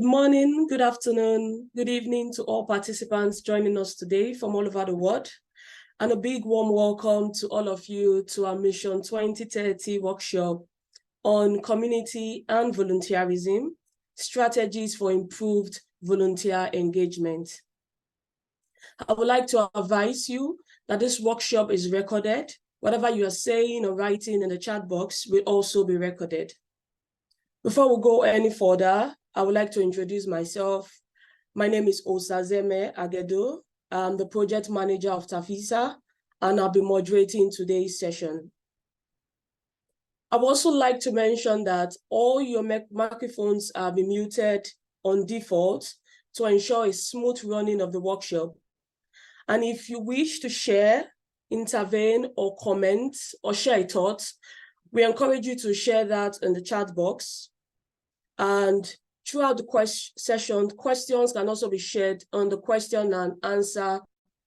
Good morning, good afternoon, good evening to all participants joining us today from all over the world. And a big warm welcome to all of you to our Mission 2030 workshop on community and volunteerism, strategies for improved volunteer engagement. I would like to advise you that this workshop is recorded. Whatever you are saying or writing in the chat box will also be recorded. Before we go any further, I would like to introduce myself. My name is Osazeme Agedo. I'm the project manager of TAFISA, and I'll be moderating today's session. I would also like to mention that all your microphones are be muted on default to ensure a smooth running of the workshop. And if you wish to share, intervene, or comment, or share a thought, we encourage you to share that in the chat box. And throughout the session, questions can also be shared on the question and answer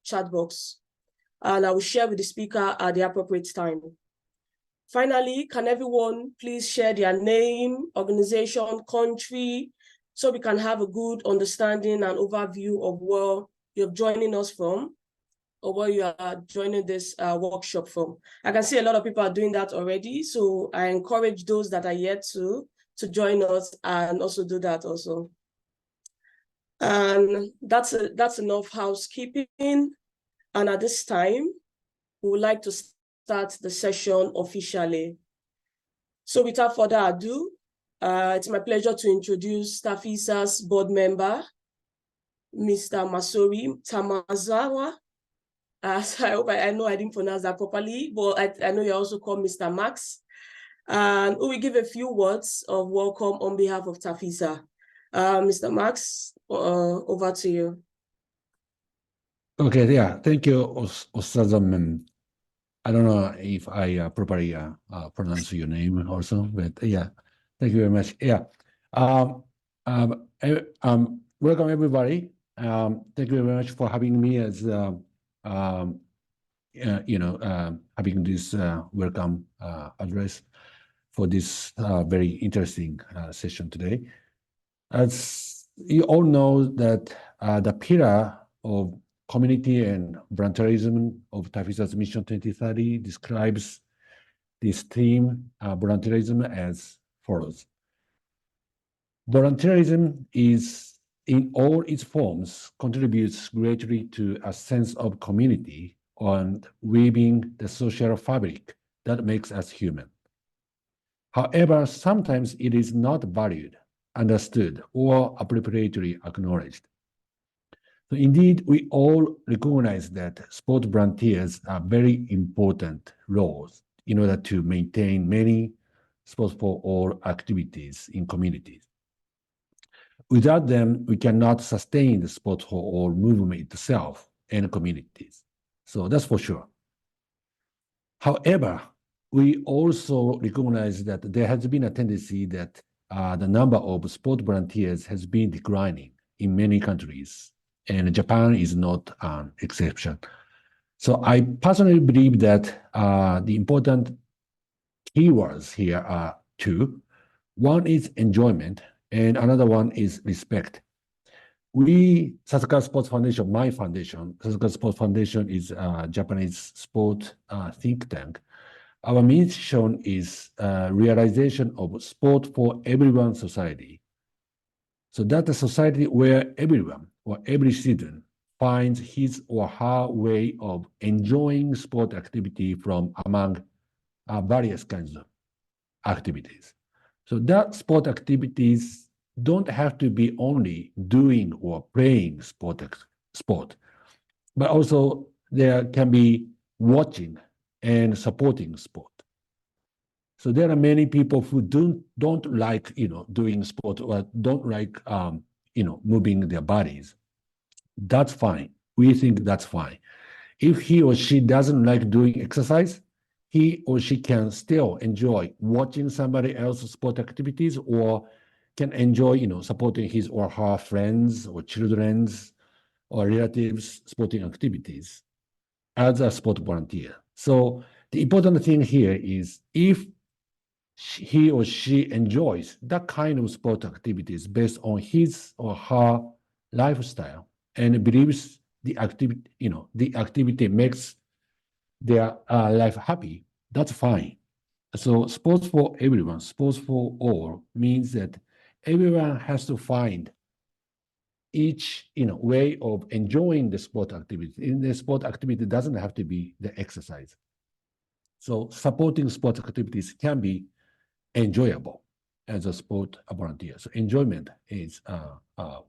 chat box. And I will share with the speaker at the appropriate time. Finally, can everyone please share their name, organization, country, so we can have a good understanding and overview of where you're joining us from, or where you are joining this workshop from. I can see a lot of people are doing that already, so I encourage those that are yet to join us and also do that also. And that's enough housekeeping. And at this time, we would like to start the session officially. So without further ado, it's my pleasure to introduce TAFISA's board member, Mr. Masori Tamazawa. I know I didn't pronounce that properly, but I know you also called Mr. Max. And we will give a few words of welcome on behalf of TAFISA. Mr. Max, over to you. Okay, yeah, thank you, Osazam. I don't know if I properly pronounce your name also, but yeah, thank you very much. Yeah, welcome everybody. Thank you very much for having me as having this welcome address for this very interesting session today. As you all know that the pillar of community and volunteerism of TAFISA's Mission 2030 describes this theme, volunteerism, as follows. Volunteerism is, in all its forms, contributes greatly to a sense of community and weaving the social fabric that makes us human. However, sometimes it is not valued, understood, or appropriately acknowledged. So indeed, we all recognize that sport volunteers are very important roles in order to maintain many sports for all activities in communities. Without them, we cannot sustain the sport for all movement itself and communities. So that's for sure. However, we also recognize that there has been a tendency that the number of sport volunteers has been declining in many countries, and Japan is not an exception. So I personally believe that the important keywords here are two. One is enjoyment, and another one is respect. We, Sasaka Sports Foundation, my foundation, Sasaka Sports Foundation is a Japanese sport think tank. Our mission is realization of sport for everyone society. So that's a society where everyone or every student finds his or her way of enjoying sport activity from among various kinds of activities. So that sport activities don't have to be only doing or playing sport, but also there can be watching and supporting sport. So there are many people who don't like doing sport or don't like moving their bodies. That's fine. We think that's fine. If he or she doesn't like doing exercise, he or she can still enjoy watching somebody else's sport activities, or can enjoy supporting his or her friends or children's or relatives' sporting activities as a sport volunteer. So the important thing here is, if he or she enjoys that kind of sport activities based on his or her lifestyle and believes the activity makes their life happy, that's fine. So sports for everyone, sports for all means that everyone has to find each way of enjoying the sport activity. In the sport activity doesn't have to be the exercise. So supporting sport activities can be enjoyable as a sport volunteer. So enjoyment is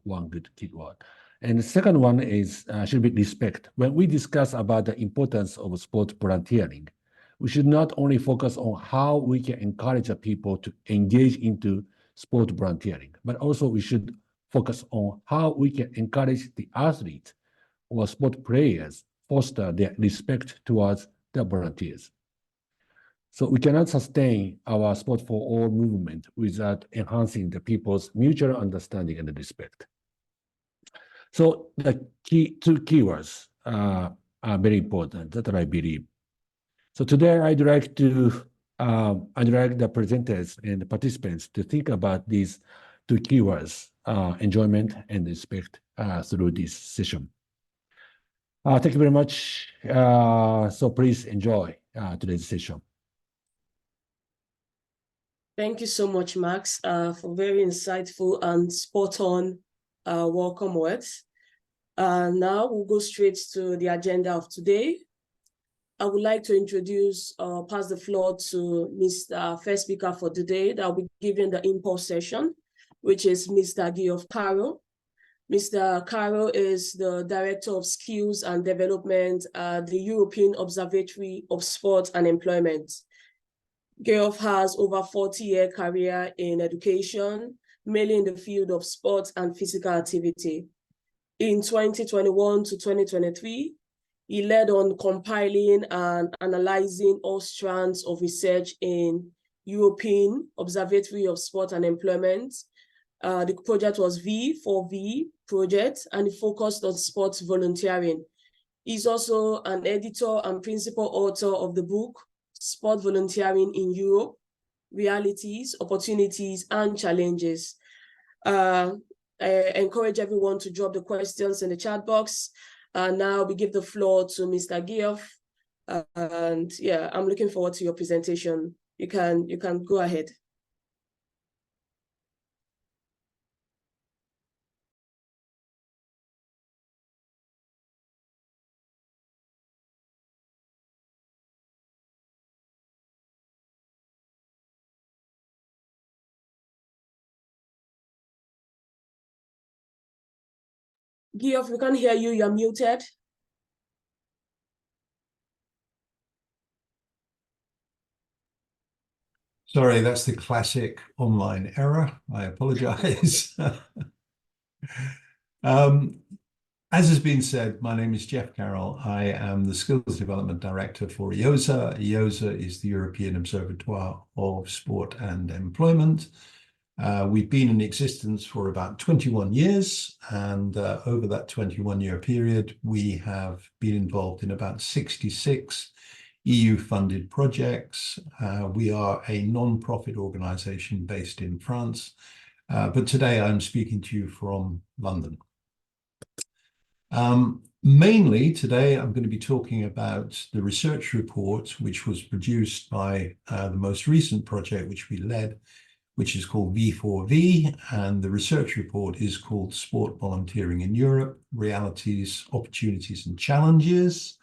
one good key word. And the second one is should be respect. When we discuss about the importance of sport volunteering, we should not only focus on how we can encourage people to engage into sport volunteering, but also we should focus on how we can encourage the athletes or sport players foster their respect towards the volunteers. So we cannot sustain our sport for all movement without enhancing the people's mutual understanding and respect. So the two keywords are very important that I believe. So today I'd like the presenters and the participants to think about these two keywords, enjoyment and respect, through this session. Thank you very much. So please enjoy today's session. Thank you so much, Max, for very insightful and spot-on welcome words. Now we'll go straight to the agenda of today. I would like to introduce, pass the floor to Mr. First speaker for today that will be giving the impulse session, which is Mr. Geoff Carroll. Mr. Carroll is the Director of Skills and Development at the European Observatory of Sport and Employment. Geoff has over 40-year career in education, mainly in the field of sports and physical activity. In 2021 to 2023, he led on compiling and analyzing all strands of research in European Observatory of Sport and Employment. The project was V4V project, and it focused on sports volunteering. He's also an editor and principal author of the book, Sport Volunteering in Europe, Realities, Opportunities, and Challenges. I encourage everyone to drop the questions in the chat box. Now we give the floor to Mr. Geoff. And yeah, I'm looking forward to your presentation. You can go ahead. Geoff, we can't hear you. You're muted. Sorry, that's the classic online error. I apologize. As has been said, my name is Geoff Carroll. I am the Skills Development Director for EOSE. EOSE is the European Observatory of Sport and Employment. We've been in existence for about 21 years, and over that 21-year period, we have been involved in about 66 EU-funded projects. We are a non-profit organization based in France, but today I'm speaking to you from London. Mainly today, I'm going to be talking about the research report, which was produced by the most recent project which we led, which is called V4V, and the research report is called Sport Volunteering in Europe, Realities, Opportunities and Challenges.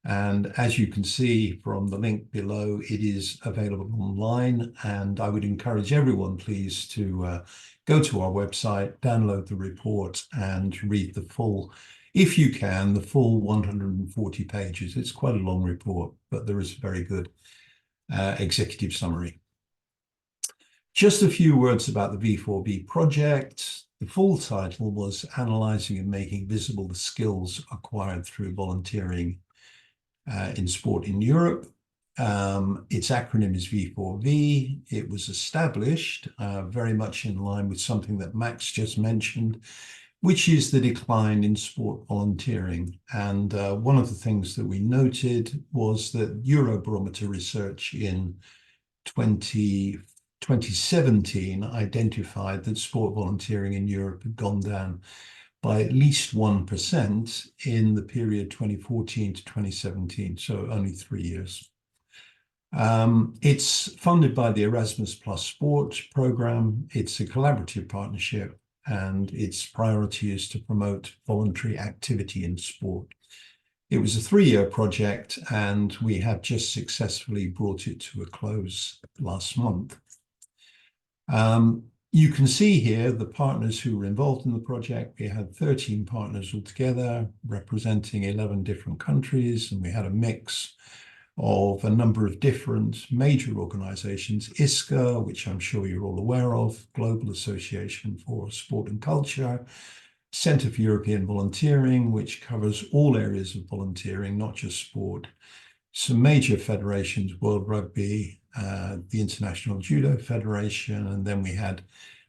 And as you can see from the link below, it is available online, and I would encourage everyone, please, to go to our website, download the report and read the full, if you can, the full 140 pages. It's quite a long report, but there is a very good executive summary. Just a few words about the V4V project. The full title was Analysing and Making Visible the Skills Acquired Through Volunteering in Sport in Europe. Its acronym is V4V. It was established very much in line with something that Max just mentioned, which is the decline in sport volunteering. And one of the things that we noted was that Eurobarometer research in 2017 identified that sport volunteering in Europe had gone down by at least 1% in the period 2014 to 2017, so only 3 years. It's funded by the Erasmus Plus Sport program. It's a collaborative partnership, and its priority is to promote voluntary activity in sport. It was a 3-year project, and we have just successfully brought it to a close last month. You can see here the partners who were involved in the project. We had 13 partners altogether, representing 11 different countries, and we had a mix of a number of different major organizations. ISCA, which I'm sure you're all aware of, Global Association for Sport and Culture, Centre for European Volunteering, which covers all areas of volunteering, not just sport. Some major federations, World Rugby, the International Judo Federation, and then we had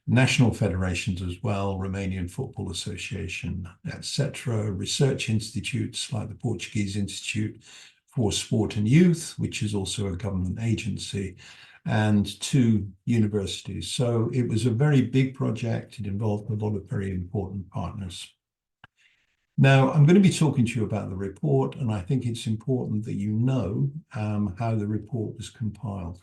national federations as well, Romanian Football Association, etc. Research institutes like the Portuguese Institute for Sport and Youth, which is also a government agency, and 2 universities. So it was a very big project. It involved a lot of very important partners. Now, I'm going to be talking to you about the report, and I think it's important that you know how the report was compiled.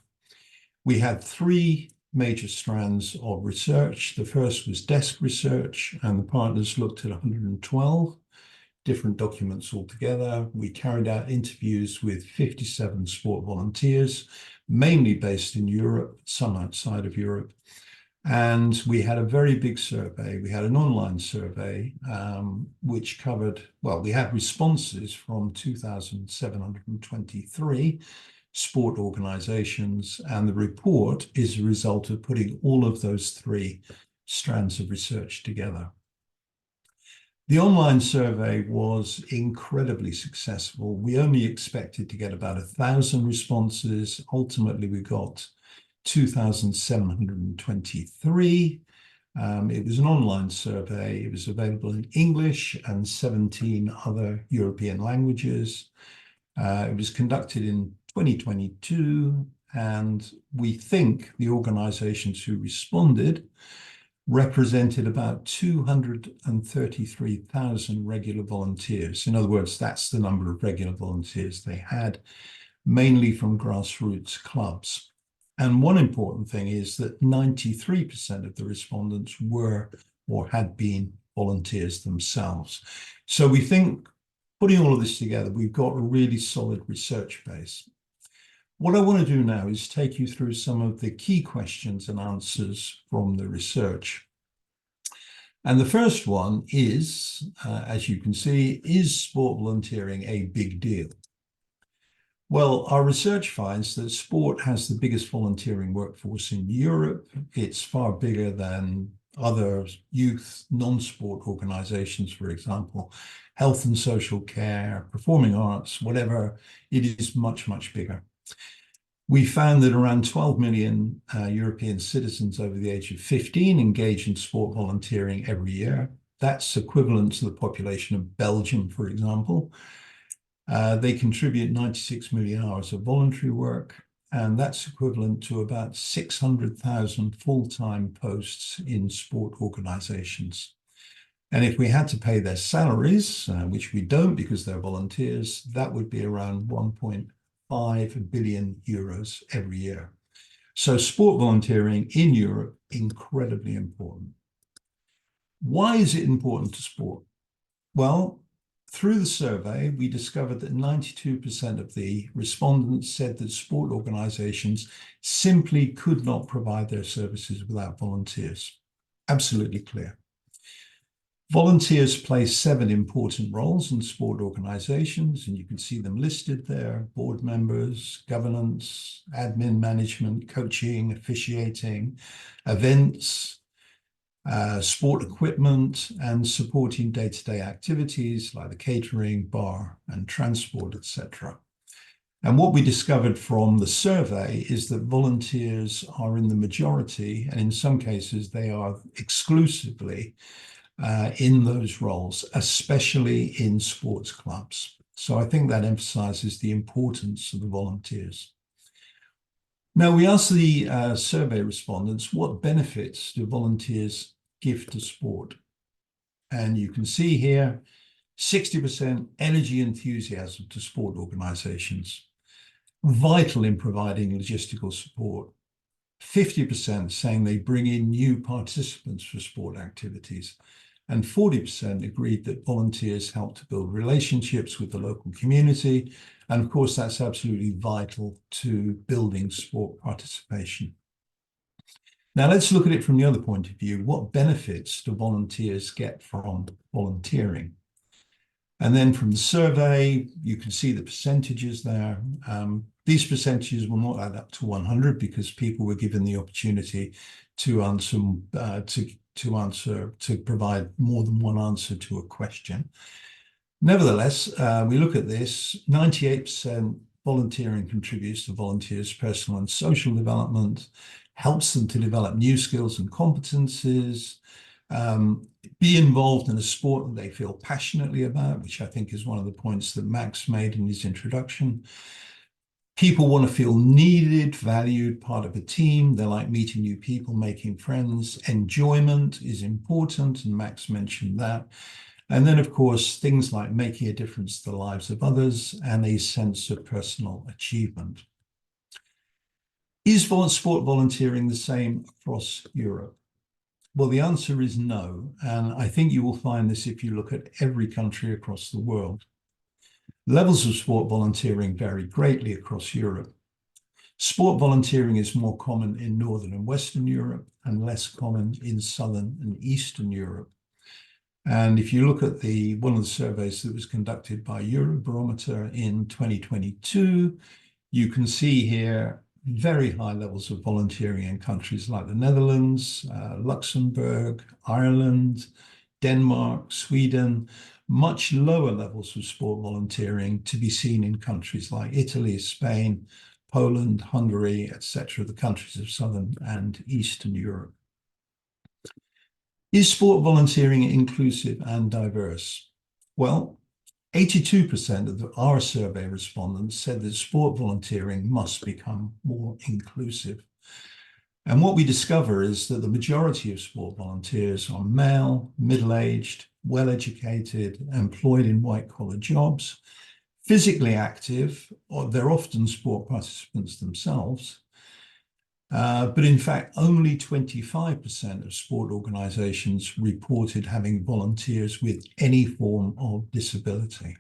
We had 3 major strands of research. The first was desk research, and the partners looked at 112 different documents altogether. We carried out interviews with 57 sport volunteers, mainly based in Europe, some outside of Europe. And we had a very big survey. We had an online survey, which covered, well, we had responses from 2,723 sport organizations, and the report is a result of putting all of those 3 strands of research together. The online survey was incredibly successful. We only expected to get about 1,000 responses. Ultimately, we got 2,723. It was an online survey. It was available in English and 17 other European languages. It was conducted in 2022, and we think the organizations who responded represented about 233,000 regular volunteers. In other words, that's the number of regular volunteers they had, mainly from grassroots clubs. And one important thing is that 93% of the respondents were or had been volunteers themselves. So we think, putting all of this together, we've got a really solid research base. What I want to do now is take you through some of the key questions and answers from the research. And the first one is, as you can see, is sport volunteering a big deal? Well, our research finds that sport has the biggest volunteering workforce in Europe. It's far bigger than other youth non-sport organizations, for example, health and social care, performing arts, whatever. It is much, much bigger. We found that around 12 million European citizens over the age of 15 engage in sport volunteering every year. That's equivalent to the population of Belgium, for example. They contribute 96 million hours of voluntary work, and that's equivalent to about 600,000 full-time posts in sport organizations. And if we had to pay their salaries, which we don't because they're volunteers, that would be around 1.5 billion euros every year. So sport volunteering in Europe, incredibly important. Why is it important to sport? Well, through the survey, we discovered that 92% of the respondents said that sport organizations simply could not provide their services without volunteers. Absolutely clear. Volunteers play 7 important roles in sport organizations, and you can see them listed there: board members, governance, admin, management, coaching, officiating, events, sport equipment, and supporting day-to-day activities like the catering, bar, and transport, etc. And what we discovered from the survey is that volunteers are in the majority, and in some cases they are exclusively in those roles, especially in sports clubs. So I think that emphasizes the importance of the volunteers. Now, we asked the survey respondents, what benefits do volunteers give to sport? And you can see here, 60% energy enthusiasm to sport organizations, vital in providing logistical support. 50% saying they bring in new participants for sport activities. And 40% agreed that volunteers help to build relationships with the local community. And of course, that's absolutely vital to building sport participation. Now, let's look at it from the other point of view. What benefits do volunteers get from volunteering? And then from the survey, you can see the percentages there. These percentages will not add up to 100 because people were given the opportunity to answer, to provide more than one answer to a question. Nevertheless, we look at this, 98% volunteering contributes to volunteers' personal and social development, helps them to develop new skills and competencies, be involved in a sport that they feel passionately about, which I think is one of the points that Max made in his introduction. People want to feel needed, valued, part of a team. They like meeting new people, making friends. Enjoyment is important, and Max mentioned that. And then, of course, things like making a difference to the lives of others and a sense of personal achievement. Is sport volunteering the same across Europe? Well, the answer is no, and I think you will find this if you look at every country across the world. Levels of sport volunteering vary greatly across Europe. Sport volunteering is more common in Northern and Western Europe and less common in Southern and Eastern Europe. And if you look at one of the surveys that was conducted by Eurobarometer in 2022, you can see here very high levels of volunteering in countries like the Netherlands, Luxembourg, Ireland, Denmark, Sweden, much lower levels of sport volunteering to be seen in countries like Italy, Spain, Poland, Hungary, etc., the countries of Southern and Eastern Europe. Is sport volunteering inclusive and diverse? Well, 82% of our survey respondents said that sport volunteering must become more inclusive. And what we discover is that the majority of sport volunteers are male, middle-aged, well-educated, employed in white-collar jobs, physically active, or they're often sport participants themselves. But in fact, only 25% of sport organizations reported having volunteers with any form of disability.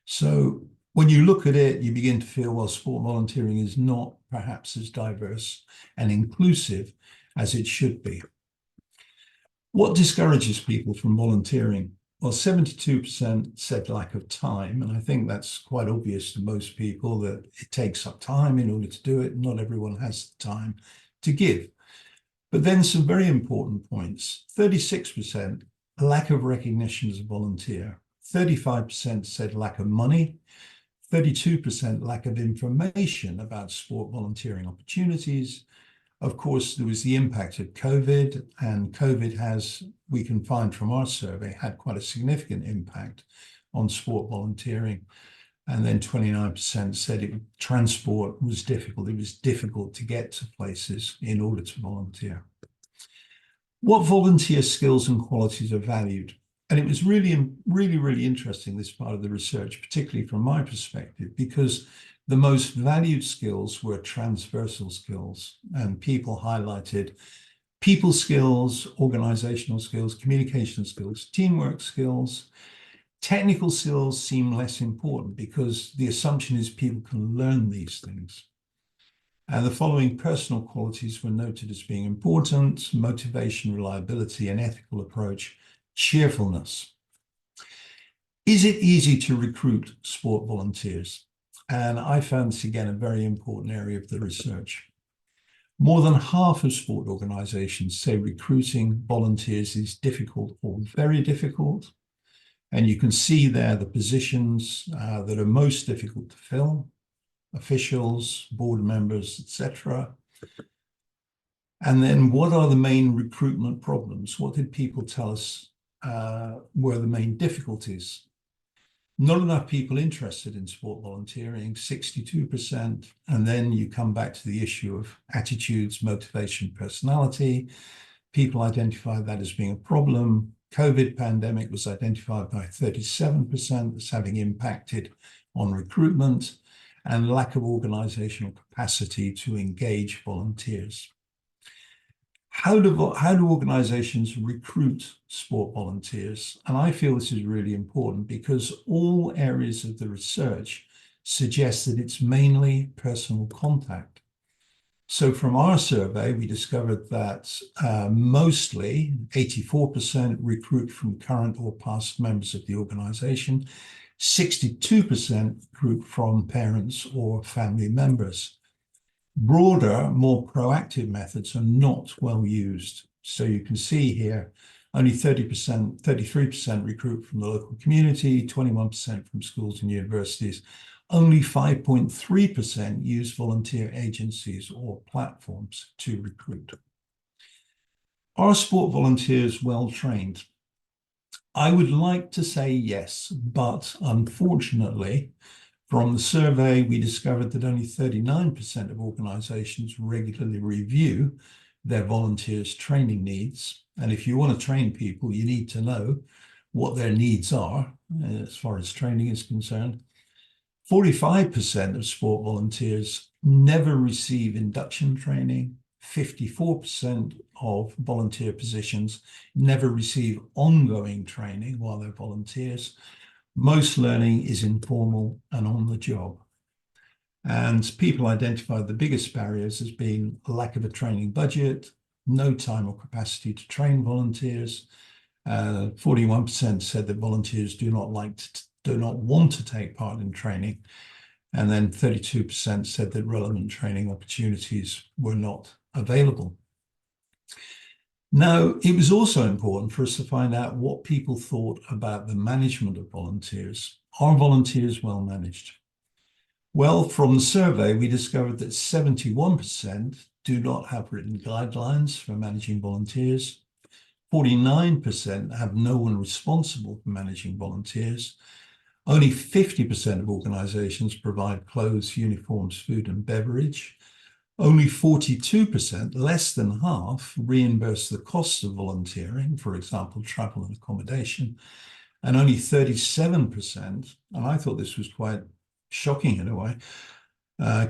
So when you look at it, you begin to feel, well, sport volunteering is not perhaps as diverse and inclusive as it should be. What discourages people from volunteering? Well, 72% said lack of time, and I think that's quite obvious to most people that it takes up time in order to do it. Not everyone has the time to give. But then some very important points. 36% lack of recognition as a volunteer. 35% said lack of money. 32% lack of information about sport volunteering opportunities. Of course, there was the impact of COVID, and COVID has, we can find from our survey, had quite a significant impact on sport volunteering. And then 29% said transport was difficult. It was difficult to get to places in order to volunteer. What volunteer skills and qualities are valued? And it was really interesting, this part of the research, particularly from my perspective, because the most valued skills were transversal skills, and people highlighted people skills, organizational skills, communication skills, teamwork skills. Technical skills seem less important because the assumption is people can learn these things. And the following personal qualities were noted as being important: motivation, reliability, an ethical approach, cheerfulness. Is it easy to recruit sport volunteers? And I found this again a very important area of the research. More than half of sport organizations say recruiting volunteers is difficult or very difficult. And you can see there the positions that are most difficult to fill: officials, board members, etc. And then what are the main recruitment problems? What did people tell us were the main difficulties? Not enough people interested in sport volunteering, 62%. And then you come back to the issue of attitudes, motivation, personality. People identify that as being a problem. COVID pandemic was identified by 37% as having impacted on recruitment, and lack of organizational capacity to engage volunteers. How do organizations recruit sport volunteers? And I feel this is really important because all areas of the research suggest that it's mainly personal contact. So from our survey, we discovered that mostly 84% recruit from current or past members of the organization, 62% recruit from parents or family members. Broader, more proactive methods are not well used. So you can see here, only 33% recruit from the local community, 21% from schools and universities. Only 5.3% use volunteer agencies or platforms to recruit. Are sport volunteers well trained? I would like to say yes, but unfortunately, from the survey, we discovered that only 39% of organizations regularly review their volunteers' training needs. And if you want to train people, you need to know what their needs are as far as training is concerned. 45% of sport volunteers never receive induction training. 54% of volunteer positions never receive ongoing training while they're volunteers. Most learning is informal and on the job. And people identified the biggest barriers as being a lack of a training budget, no time or capacity to train volunteers. 41% said that volunteers do not want to take part in training. And then 32% said that relevant training opportunities were not available. Now, it was also important for us to find out what people thought about the management of volunteers. Are volunteers well managed? Well, from the survey, we discovered that 71% do not have written guidelines for managing volunteers. 49% have no one responsible for managing volunteers. Only 50% of organizations provide clothes, uniforms, food, and beverage. Only 42%, less than half, reimburse the cost of volunteering, for example, travel and accommodation. And only 37%, and I thought this was quite shocking in a way,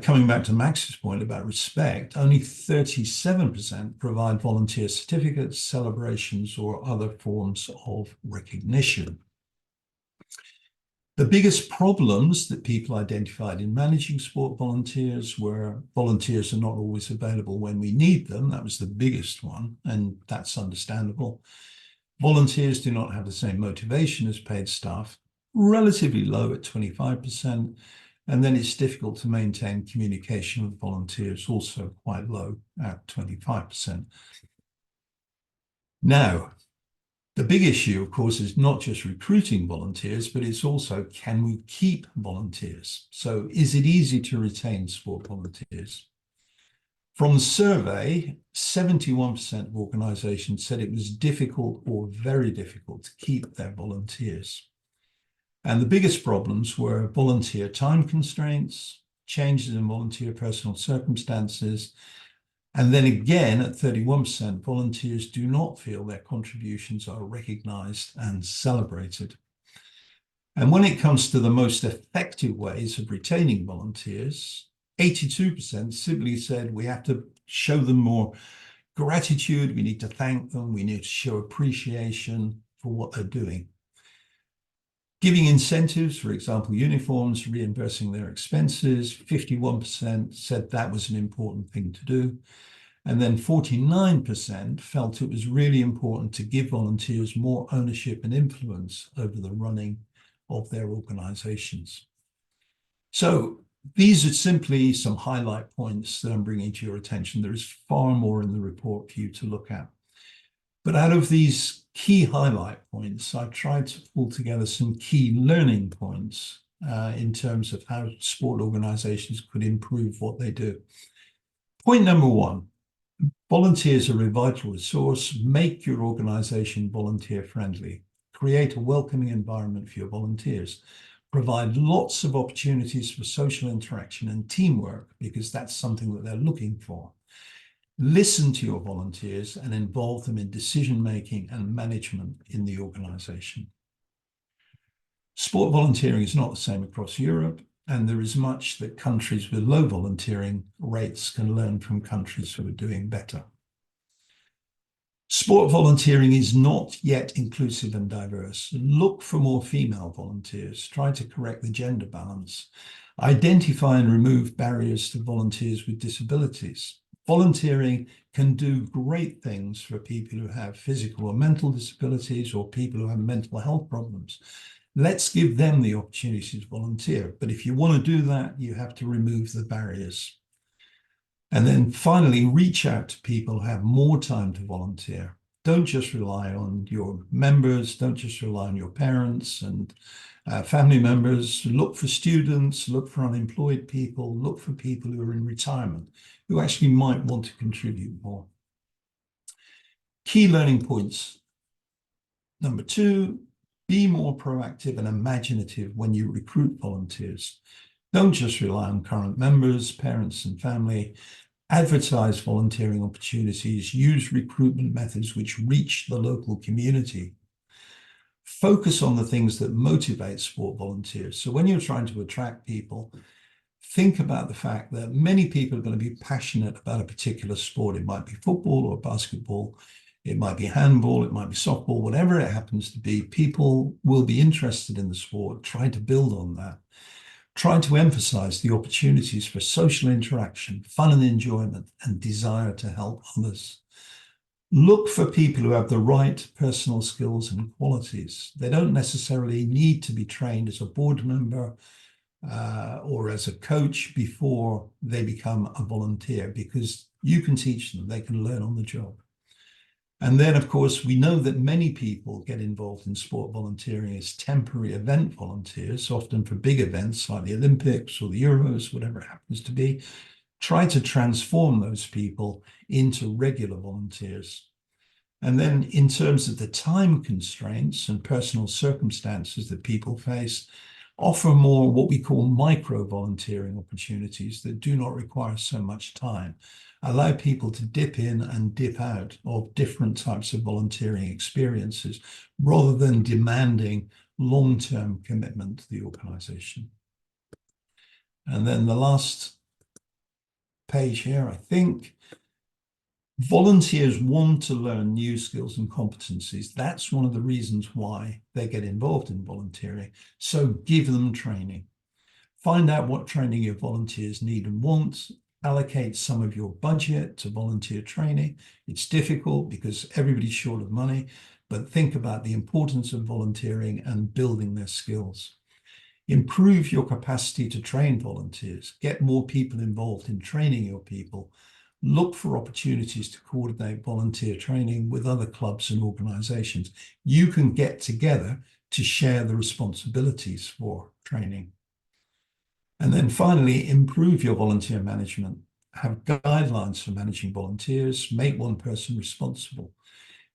coming back to Max's point about respect, only 37% provide volunteer certificates, celebrations, or other forms of recognition. The biggest problems that people identified in managing sport volunteers were volunteers are not always available when we need them. That was the biggest one, and that's understandable. Volunteers do not have the same motivation as paid staff, relatively low at 25%, and then it's difficult to maintain communication with volunteers, also quite low at 25%. Now, the big issue, of course, is not just recruiting volunteers, but it's also, can we keep volunteers? So is it easy to retain sport volunteers? From the survey, 71% of organizations said it was difficult or very difficult to keep their volunteers. And the biggest problems were volunteer time constraints, changes in volunteer personal circumstances, and then again, at 31%, volunteers do not feel their contributions are recognized and celebrated. And when it comes to the most effective ways of retaining volunteers, 82% simply said we have to show them more gratitude, we need to thank them, we need to show appreciation for what they're doing. Giving incentives, for example, uniforms, reimbursing their expenses, 51% said that was an important thing to do. And then 49% felt it was really important to give volunteers more ownership and influence over the running of their organizations. So these are simply some highlight points that I'm bringing to your attention. There is far more in the report for you to look at. But out of these key highlight points, I've tried to pull together some key learning points in terms of how sport organizations could improve what they do. Point number one, volunteers are a vital resource. Make your organization volunteer friendly. Create a welcoming environment for your volunteers. provide lots of opportunities for social interaction and teamwork, because that's something that they're looking for. Listen to your volunteers and involve them in decision-making and management in the organization. Sport volunteering is not the same across Europe, and there is much that countries with low volunteering rates can learn from countries who are doing better. Sport volunteering is not yet inclusive and diverse. Look for more female volunteers. Try to correct the gender balance. Identify and remove barriers to volunteers with disabilities. Volunteering can do great things for people who have physical or mental disabilities, or people who have mental health problems. Let's give them the opportunity to volunteer. But if you want to do that, you have to remove the barriers. And then finally, reach out to people who have more time to volunteer. Don't just rely on your members. Don't just rely on your parents and family members. Look for students, look for unemployed people, look for people who are in retirement, who actually might want to contribute more. Key learning points. Number 2, be more proactive and imaginative when you recruit volunteers. Don't just rely on current members, parents and family. Advertise volunteering opportunities. Use recruitment methods which reach the local community. Focus on the things that motivate sport volunteers. So when you're trying to attract people, think about the fact that many people are going to be passionate about a particular sport. It might be football or basketball. It might be handball, it might be softball, whatever it happens to be. People will be interested in the sport. Try to build on that. Try to emphasize the opportunities for social interaction, fun and enjoyment, and desire to help others. Look for people who have the right personal skills and qualities. They don't necessarily need to be trained as a board member or as a coach before they become a volunteer, because you can teach them, they can learn on the job. And then, of course, we know that many people get involved in sport volunteering as temporary event volunteers, often for big events like the Olympics or the Euros, whatever it happens to be. Try to transform those people into regular volunteers. And then in terms of the time constraints and personal circumstances that people face, offer more what we call micro-volunteering opportunities that do not require so much time. Allow people to dip in and dip out of different types of volunteering experiences, rather than demanding long-term commitment to the organization. And then the last page here, I think, volunteers want to learn new skills and competencies. That's one of the reasons why they get involved in volunteering. So give them training. Find out what training your volunteers need and want. Allocate some of your budget to volunteer training. It's difficult because everybody's short of money, but think about the importance of volunteering and building their skills. Improve your capacity to train volunteers. Get more people involved in training your people. Look for opportunities to coordinate volunteer training with other clubs and organizations. You can get together to share the responsibilities for training. And then finally, improve your volunteer management. Have guidelines for managing volunteers. Make one person responsible.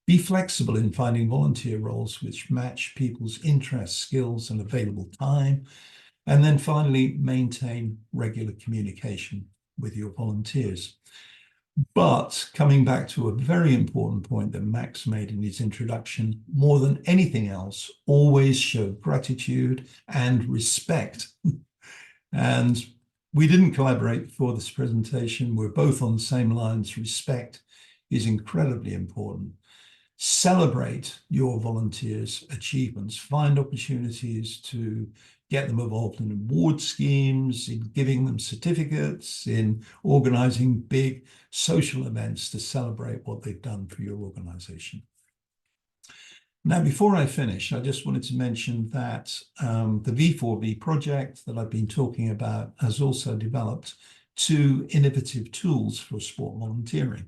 Be flexible in finding volunteer roles which match people's interests, skills, and available time. And then finally, maintain regular communication with your volunteers. But coming back to a very important point that Max made in his introduction, more than anything else, always show gratitude and respect. And we didn't collaborate before this presentation. We're both on the same lines. Respect is incredibly important. Celebrate your volunteers' achievements. Find opportunities to get them involved in award schemes, in giving them certificates, in organizing big social events to celebrate what they've done for your organization. Now, before I finish, I just wanted to mention that the V4V project that I've been talking about has also developed 2 innovative tools for sport volunteering.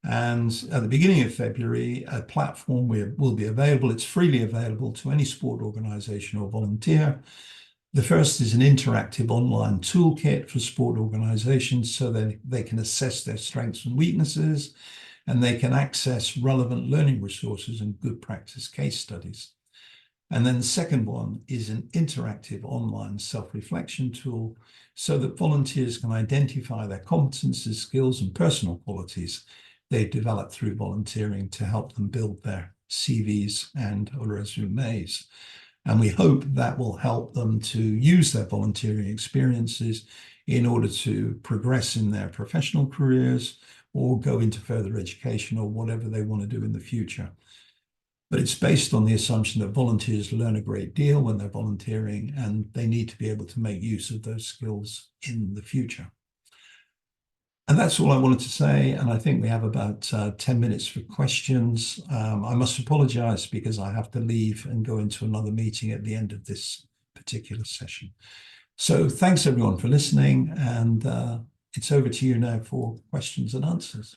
And at the beginning of February, a platform will be available. It's freely available to any sport organization or volunteer. The first is an interactive online toolkit for sport organizations so that they can assess their strengths and weaknesses, and they can access relevant learning resources and good practice case studies. And then the second one is an interactive online self-reflection tool so that volunteers can identify their competencies, skills, and personal qualities they've developed through volunteering to help them build their CVs and resumes. And we hope that will help them to use their volunteering experiences in order to progress in their professional careers or go into further education or whatever they want to do in the future. But it's based on the assumption that volunteers learn a great deal when they're volunteering, and they need to be able to make use of those skills in the future. And that's all I wanted to say. And I think we have about 10 minutes for questions. I must apologize because I have to leave and go into another meeting at the end of this particular session. So thanks everyone for listening, and it's over to you now for questions and answers.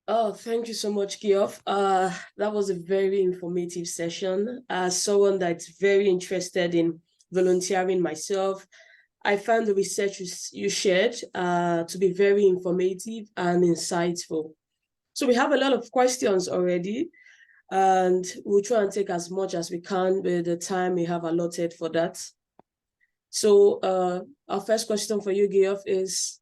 Oh, thank you so much, Geoff. That was a very informative session. As someone that's very interested in volunteering myself, I found the research you shared to be very informative and insightful. So we have a lot of questions already, and we'll try and take as much as we can with the time we have allotted for that. So our first question for you, Geoff, is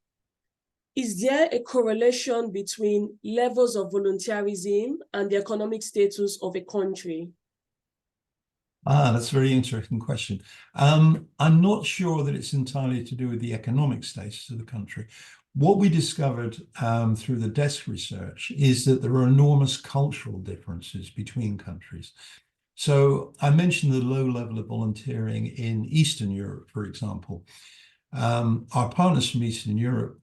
there a correlation between levels of volunteerism and the economic status of a country? That's a very interesting question. I'm not sure that it's entirely to do with the economic status of the country. What we discovered through the desk research is that there are enormous cultural differences between countries. So I mentioned the low level of volunteering in Eastern Europe, for example. Our partners from Eastern Europe,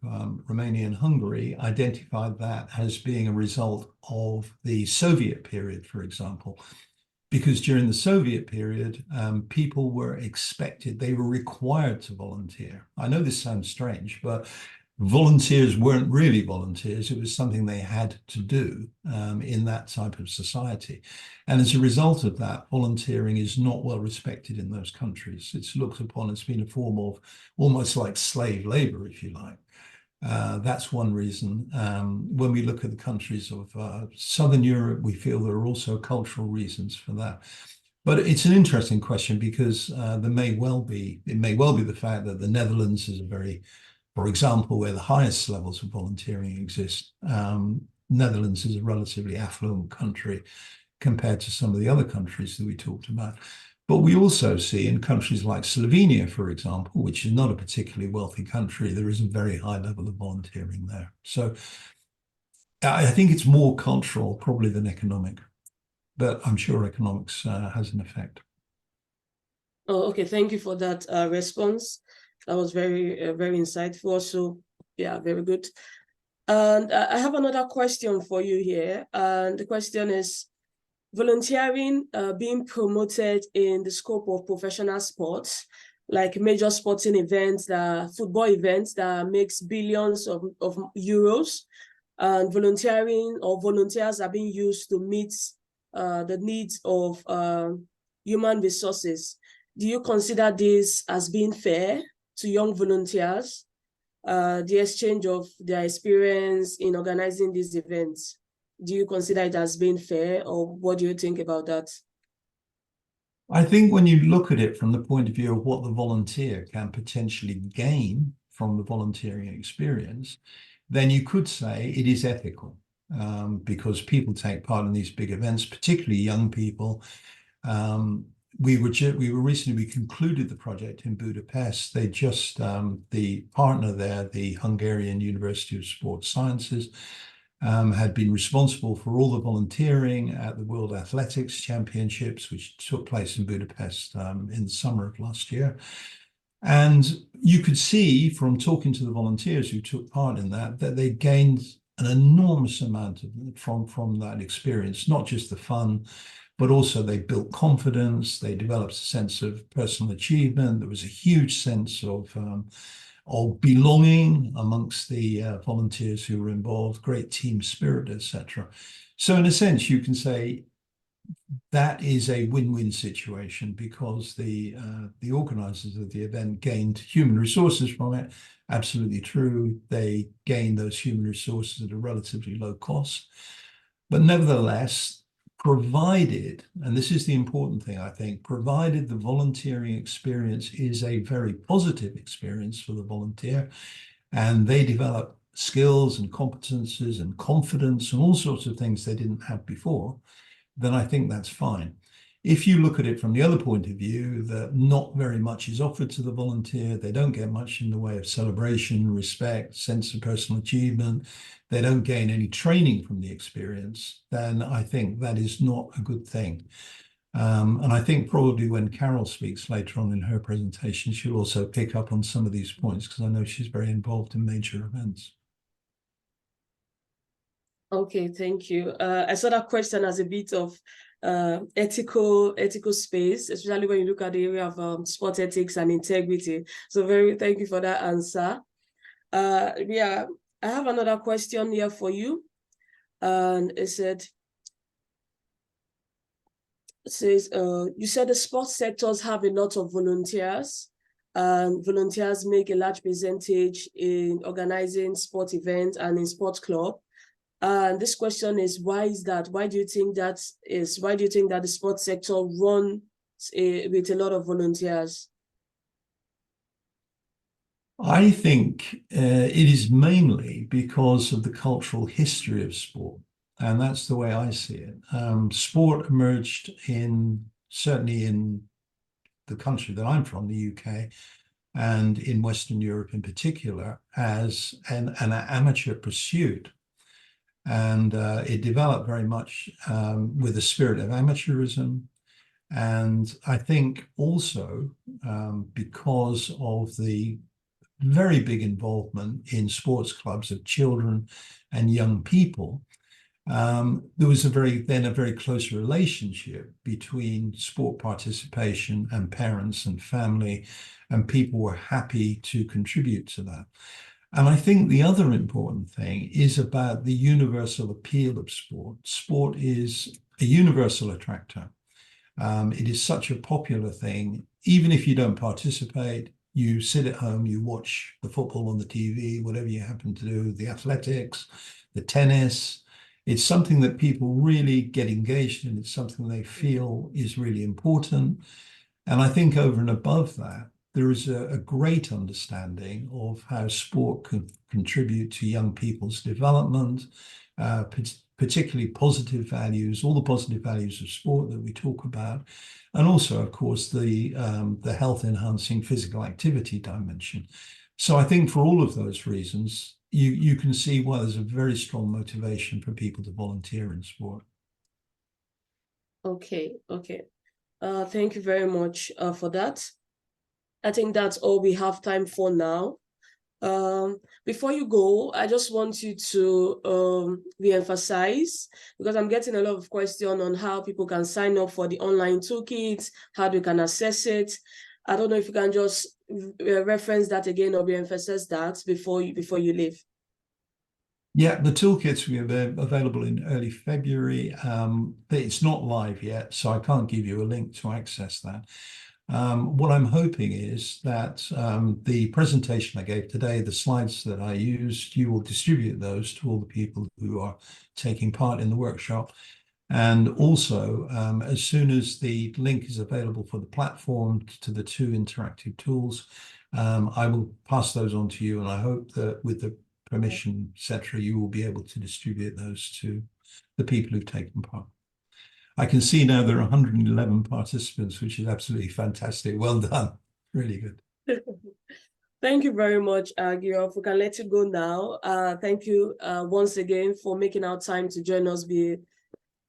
Romania and Hungary, identified that as being a result of the Soviet period, for example, because during the Soviet period, people were expected, they were required to volunteer. I know this sounds strange, but volunteers weren't really volunteers. It was something they had to do in that type of society. And as a result of that, volunteering is not well respected in those countries. It's looked upon as being a form of almost like slave labor, if you like. That's one reason. When we look at the countries of Southern Europe, we feel there are also cultural reasons for that. But it's an interesting question because it may well be the fact that the Netherlands is a very, for example, where the highest levels of volunteering exist. Netherlands is a relatively affluent country compared to some of the other countries that we talked about. But we also see in countries like Slovenia, for example, which is not a particularly wealthy country, there is a very high level of volunteering there. So I think it's more cultural probably than economic, but I'm sure economics has an effect. Oh, okay. Thank you for that response. That was very, very insightful. So, yeah, very good. And I have another question for you here. And the question is, volunteering being promoted in the scope of professional sports, like major sporting events, football events that makes billions of euros, and volunteering or volunteers are being used to meet the needs of human resources. Do you consider this as being fair to young volunteers, the exchange of their experience in organizing these events? Do you consider it as being fair, or what do you think about that? I think when you look at it from the point of view of what the volunteer can potentially gain from the volunteering experience, then you could say it is ethical because people take part in these big events, particularly young people. We concluded the project in Budapest. They just, the partner there, the Hungarian University of Sports Sciences, had been responsible for all the volunteering at the World Athletics Championships, which took place in Budapest in the summer of last year. And you could see from talking to the volunteers who took part in that they gained an enormous amount from that experience, not just the fun, but also they built confidence, they developed a sense of personal achievement. There was a huge sense of belonging amongst the volunteers who were involved, great team spirit, etc. So in a sense, you can say that is a win-win situation because the organizers of the event gained human resources from it. Absolutely true. They gained those human resources at a relatively low cost. But nevertheless, provided, and this is the important thing, I think, provided the volunteering experience is a very positive experience for the volunteer, and they develop skills and competences and confidence and all sorts of things they didn't have before, then I think that's fine. If you look at it from the other point of view, that not very much is offered to the volunteer, they don't get much in the way of celebration, respect, sense of personal achievement, they don't gain any training from the experience, then I think that is not a good thing. And I think probably when Carroll speaks later on in her presentation, she'll also pick up on some of these points, because I know she's very involved in major events. Okay, thank you. I saw that question as a bit of ethical space, especially when you look at the area of sport ethics and integrity. So thank you for that answer. Yeah, I have another question here for you. And it says, you said the sports sectors have a lot of volunteers, and volunteers make a large percentage in organizing sport events and in sports club. And this question is, why is that? Why do you think that is? Why do you think that the sports sector runs with a lot of volunteers? I think it is mainly because of the cultural history of sport. And that's the way I see it. Sport emerged certainly in the country that I'm from, the UK, and in Western Europe in particular, as an amateur pursuit. And it developed very much with a spirit of amateurism. And I think also because of the very big involvement in sports clubs of children and young people, there was a very close relationship between sport participation and parents and family, and people were happy to contribute to that. And I think the other important thing is about the universal appeal of sport. Sport is a universal attractor. It is such a popular thing. Even if you don't participate, you sit at home, you watch the football on the TV, whatever you happen to do, the athletics, the tennis. It's something that people really get engaged in. It's something they feel is really important. And I think over and above that, there is a great understanding of how sport can contribute to young people's development, particularly positive values, all the positive values of sport that we talk about, and also, of course, the health-enhancing physical activity dimension. So I think for all of those reasons, you can see why there's a very strong motivation for people to volunteer in sport. Okay. Thank you very much for that. I think that's all we have time for now. Before you go, I just want you to re-emphasize, because I'm getting a lot of questions on how people can sign up for the online toolkit, how they can access it. I don't know if you can just reference that again or re-emphasize that before you leave. Yeah, the toolkits will be available in early February. It's not live yet, so I can't give you a link to access that. What I'm hoping is that the presentation I gave today, the slides that I used, you will distribute those to all the people who are taking part in the workshop. And also, as soon as the link is available for the platform to the two interactive tools, I will pass those on to you. And I hope that with the permission, etc., you will be able to distribute those to the people who've taken part. I can see now there are 111 participants, which is absolutely fantastic. Well done. Really good. Thank you very much, Geoff. We can let you go now. Thank you once again for making our time to join us.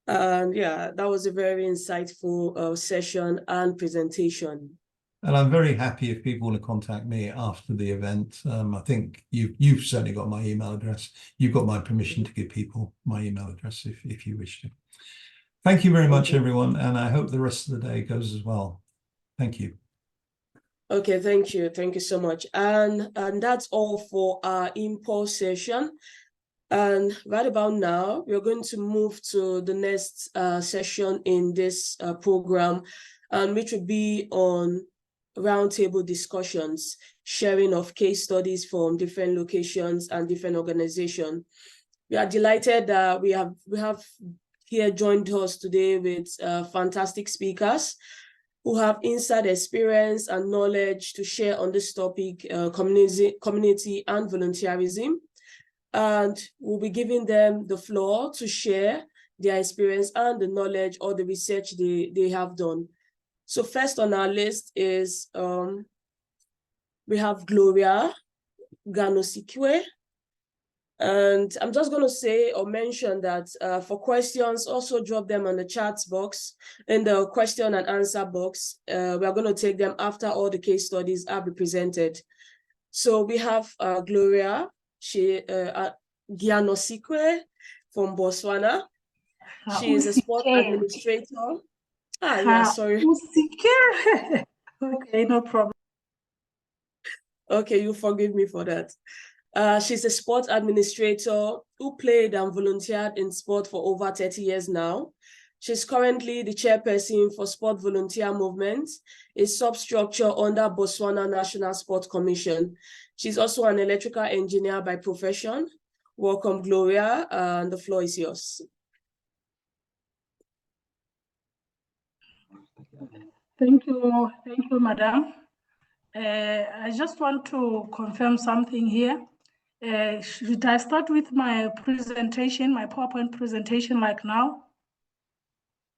Yeah, that was a very insightful session and presentation. And I'm very happy if people want to contact me after the event. I think you've certainly got my email address. You've got my permission to give people my email address if you wish to. Thank you very much, everyone, and I hope the rest of the day goes as well. Thank you. Okay, thank you. Thank you so much. And that's all for our impulse session. And right about now, we're going to move to the next session in this program, which will be on roundtable discussions, sharing of case studies from different locations and different organizations. We are delighted that we have here joined us today with fantastic speakers who have inside experience and knowledge to share on this topic, community and volunteerism. And we'll be giving them the floor to share their experience and the knowledge or the research they have done. So first on our list is, we have Gloria Gaosikelwe. And I'm just going to say or mention that for questions, also drop them on the chat box, in the question and answer box. We're going to take them after all the case studies are presented. So we have Gloria Gaosikelwe from Botswana. She is a sport administrator. Yeah, sorry. Okay, no problem. Okay, you forgive me for that. She's a sport administrator who played and volunteered in sport for over 30 years now. She's currently the chairperson for Sport Volunteer Movement, a substructure under Botswana National Sport Commission. She's also an electrical engineer by profession. Welcome, Gloria, and the floor is yours. Thank you, Madam. I just want to confirm something here. Should I start with my presentation, my PowerPoint presentation like now?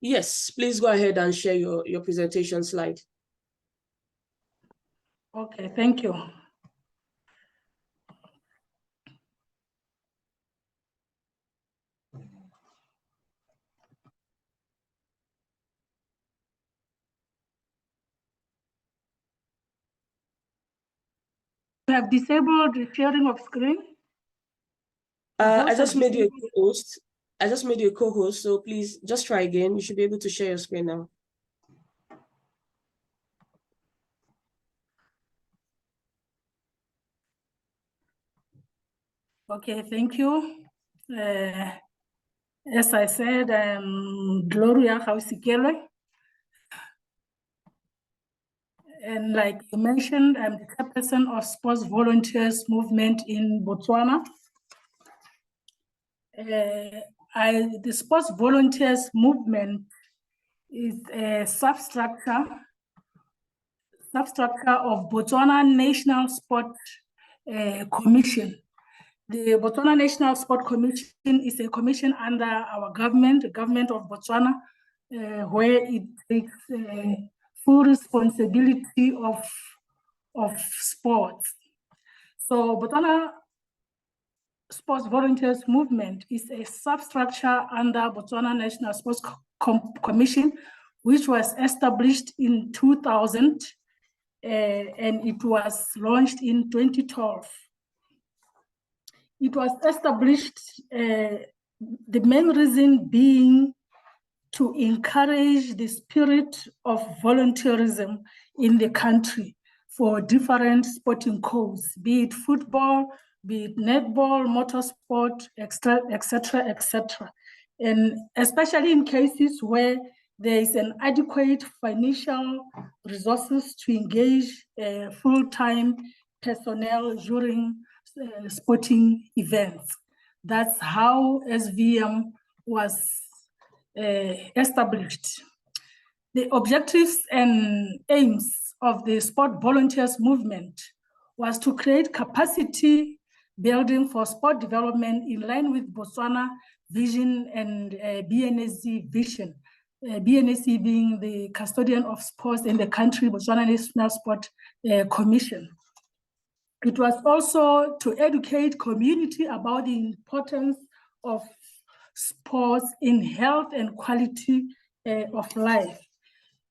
Yes, please go ahead and share your presentation slide. Okay, thank you. You have disabled the sharing of screen? I just made you a co-host. I just made you a co-host, so please just try again. You should be able to share your screen now. Okay, thank you. As I said, I'm Gloria Gaosikelwe. And like you mentioned, I'm the chairperson of Sports Volunteers Movement in Botswana. The Sports Volunteers Movement is a substructure of Botswana National Sport Commission. The Botswana National Sport Commission is a commission under our government, the government of Botswana, where it takes full responsibility of sports. So Botswana Sports Volunteers Movement is a substructure under Botswana National Sports Commission, which was established in 2000, and it was launched in 2012. It was established, the main reason being to encourage the spirit of volunteerism in the country for different sporting codes, be it football, be it netball, motorsport, etc., etc. And especially in cases where there is an adequate financial resources to engage full-time personnel during sporting events. That's how SVM was established. The objectives and aims of the Sport Volunteers Movement was to create capacity building for sport development in line with Botswana vision and BNSC vision. BNSC being the custodian of sports in the country, Botswana National Sport Commission. It was also to educate community about the importance of sports in health and quality of life.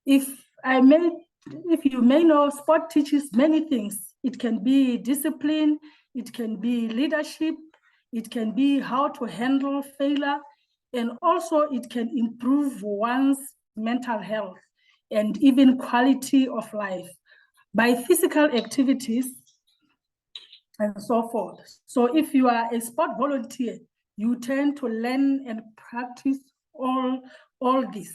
If you may know, sport teaches many things. It can be discipline, it can be leadership, it can be how to handle failure, and also it can improve one's mental health and even quality of life by physical activities and so forth. So if you are a sport volunteer, you tend to learn and practice all this.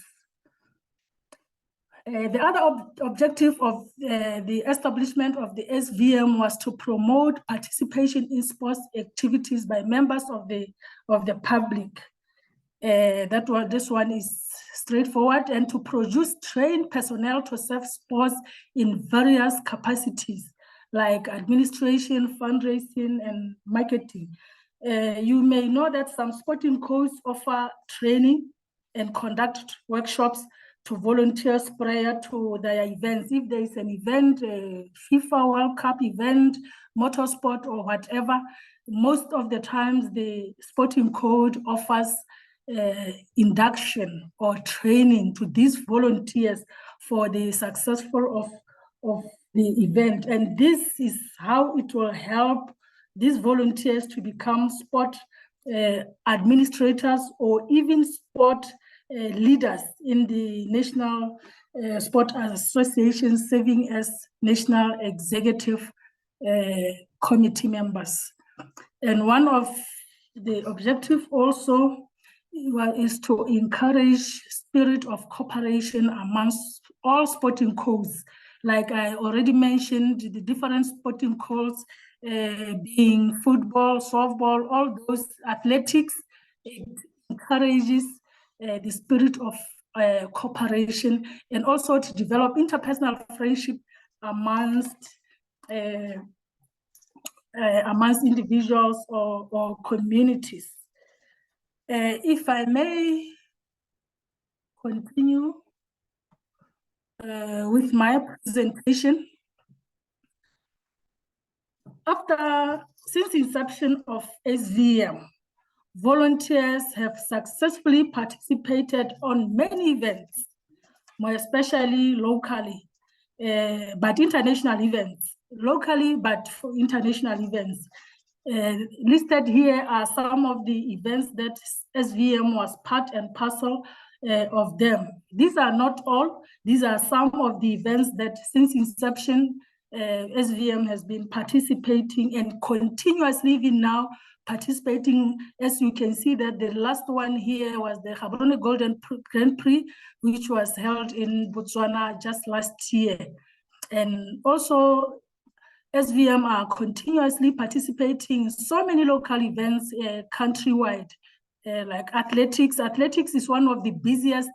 The other objective of the establishment of the SVM was to promote participation in sports activities by members of the public. This one is straightforward, and to produce trained personnel to serve sports in various capacities, like administration, fundraising, and marketing. You may know that some sporting codes offer training and conduct workshops to volunteers prior to their events. If there is an event, a FIFA World Cup event, motorsport, or whatever, most of the times the sporting code offers induction or training to these volunteers for the successful of the event. And this is how it will help these volunteers to become sport administrators or even sport leaders in the National Sport Association, serving as National Executive Committee members. And one of the objectives also is to encourage spirit of cooperation amongst all sporting codes. Like I already mentioned, the different sporting codes being football, softball, all those athletics, it encourages the spirit of cooperation, and also to develop interpersonal friendship amongst individuals or communities. If I may continue with my presentation. Since inception of SVM, volunteers have successfully participated on many events, more especially locally, but international events. Locally, but for international events. Listed here are some of the events that SVM was part and parcel of them. These are not all. These are some of the events that since inception, SVM has been participating and continuously even now participating. As you can see that the last one here was the Gaborone Golden Grand Prix, which was held in Botswana just last year. And also SVM are continuously participating in so many local events countrywide, like athletics. Athletics is one of the busiest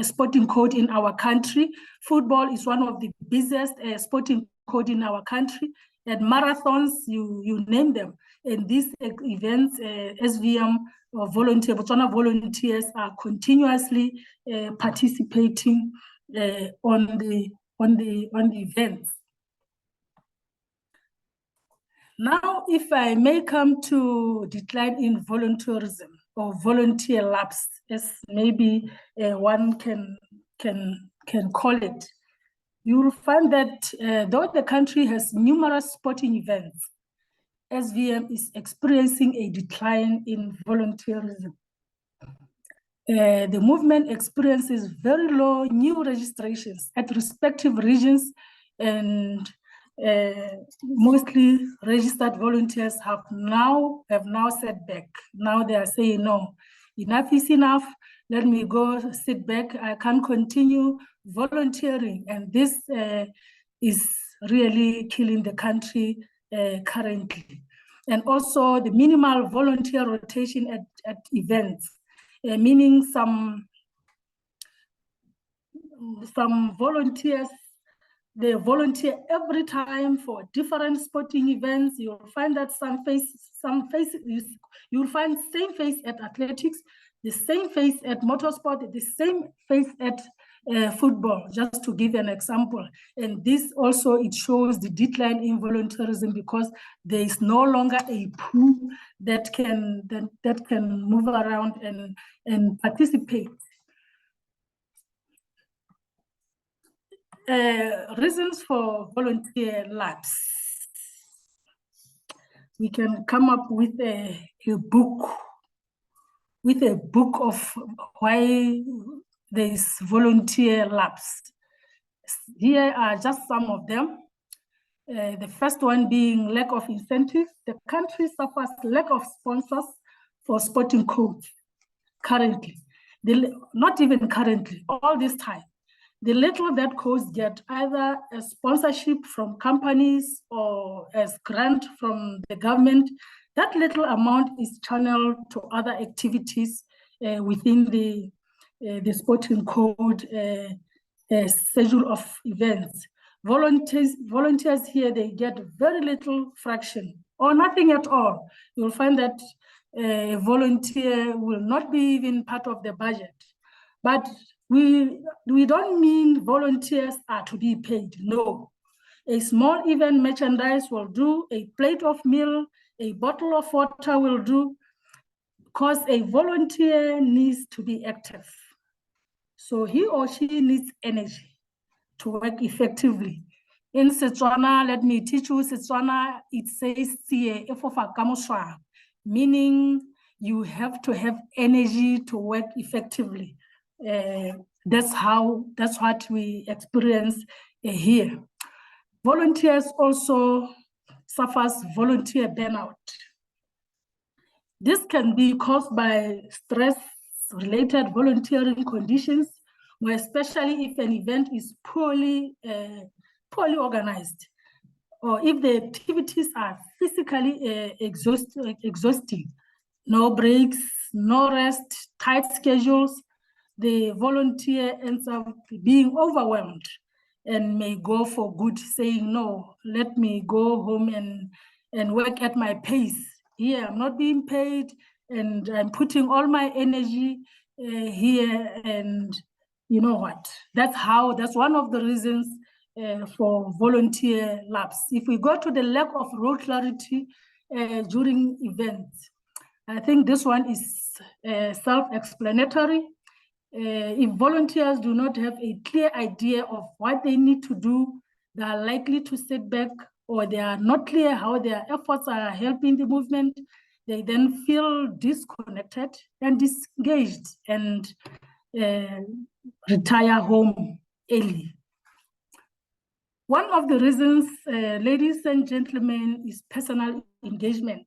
sporting code in our country. Football is one of the busiest sporting code in our country. And marathons, you name them. And these events, SVM or Botswana volunteers are continuously participating on the events. Now, if I may come to decline in volunteerism or volunteer lapse, as maybe one can call it, you will find that though the country has numerous sporting events, SVM is experiencing a decline in volunteerism. The movement experiences very low new registrations at respective regions, and mostly registered volunteers have now set back. Now they are saying, no, enough is enough. Let me go sit back. I can't continue volunteering. And this is really killing the country currently. And also the minimal volunteer rotation at events, meaning some volunteers, they volunteer every time for different sporting events. You'll find that you'll find same face at athletics, the same face at motorsport, the same face at football, just to give an example. And this also, it shows the decline in volunteerism because there is no longer a pool that can move around and participate. Reasons for volunteer lapse. We can come up with a book of why there is volunteer lapse. Here are just some of them. The first one being lack of incentives. The country suffers lack of sponsors for sporting codes currently. Not even currently, all this time. The little that codes get either a sponsorship from companies or as grant from the government, That little amount is channeled to other activities within the sporting code schedule of events. Volunteers here, they get very little fraction or nothing at all. You'll find that a volunteer will not be even part of the budget. But we don't mean volunteers are to be paid, no. A small event merchandise will do, a plate of meal, a bottle of water will do, because a volunteer needs to be active. So he or she needs energy to work effectively. In Setswana, let me teach you Setswana, it says, meaning you have to have energy to work effectively. That's what we experience here. Volunteers also suffers volunteer burnout. This can be caused by stress-related volunteering conditions, where especially if an event is poorly organized, or if the activities are physically exhausting, no breaks, no rest, tight schedules, the volunteer ends up being overwhelmed and may go for good, saying, no, let me go home and work at my pace. Here, I'm not being paid, and I'm putting all my energy here, and you know what? That's one of the reasons for volunteer lapse. If we go to the lack of role clarity during events, I think this one is self-explanatory. If volunteers do not have a clear idea of what they need to do, they are likely to sit back, or they are not clear how their efforts are helping the movement. They then feel disconnected and disengaged and retire home early. One of the reasons, ladies and gentlemen, is personal engagement.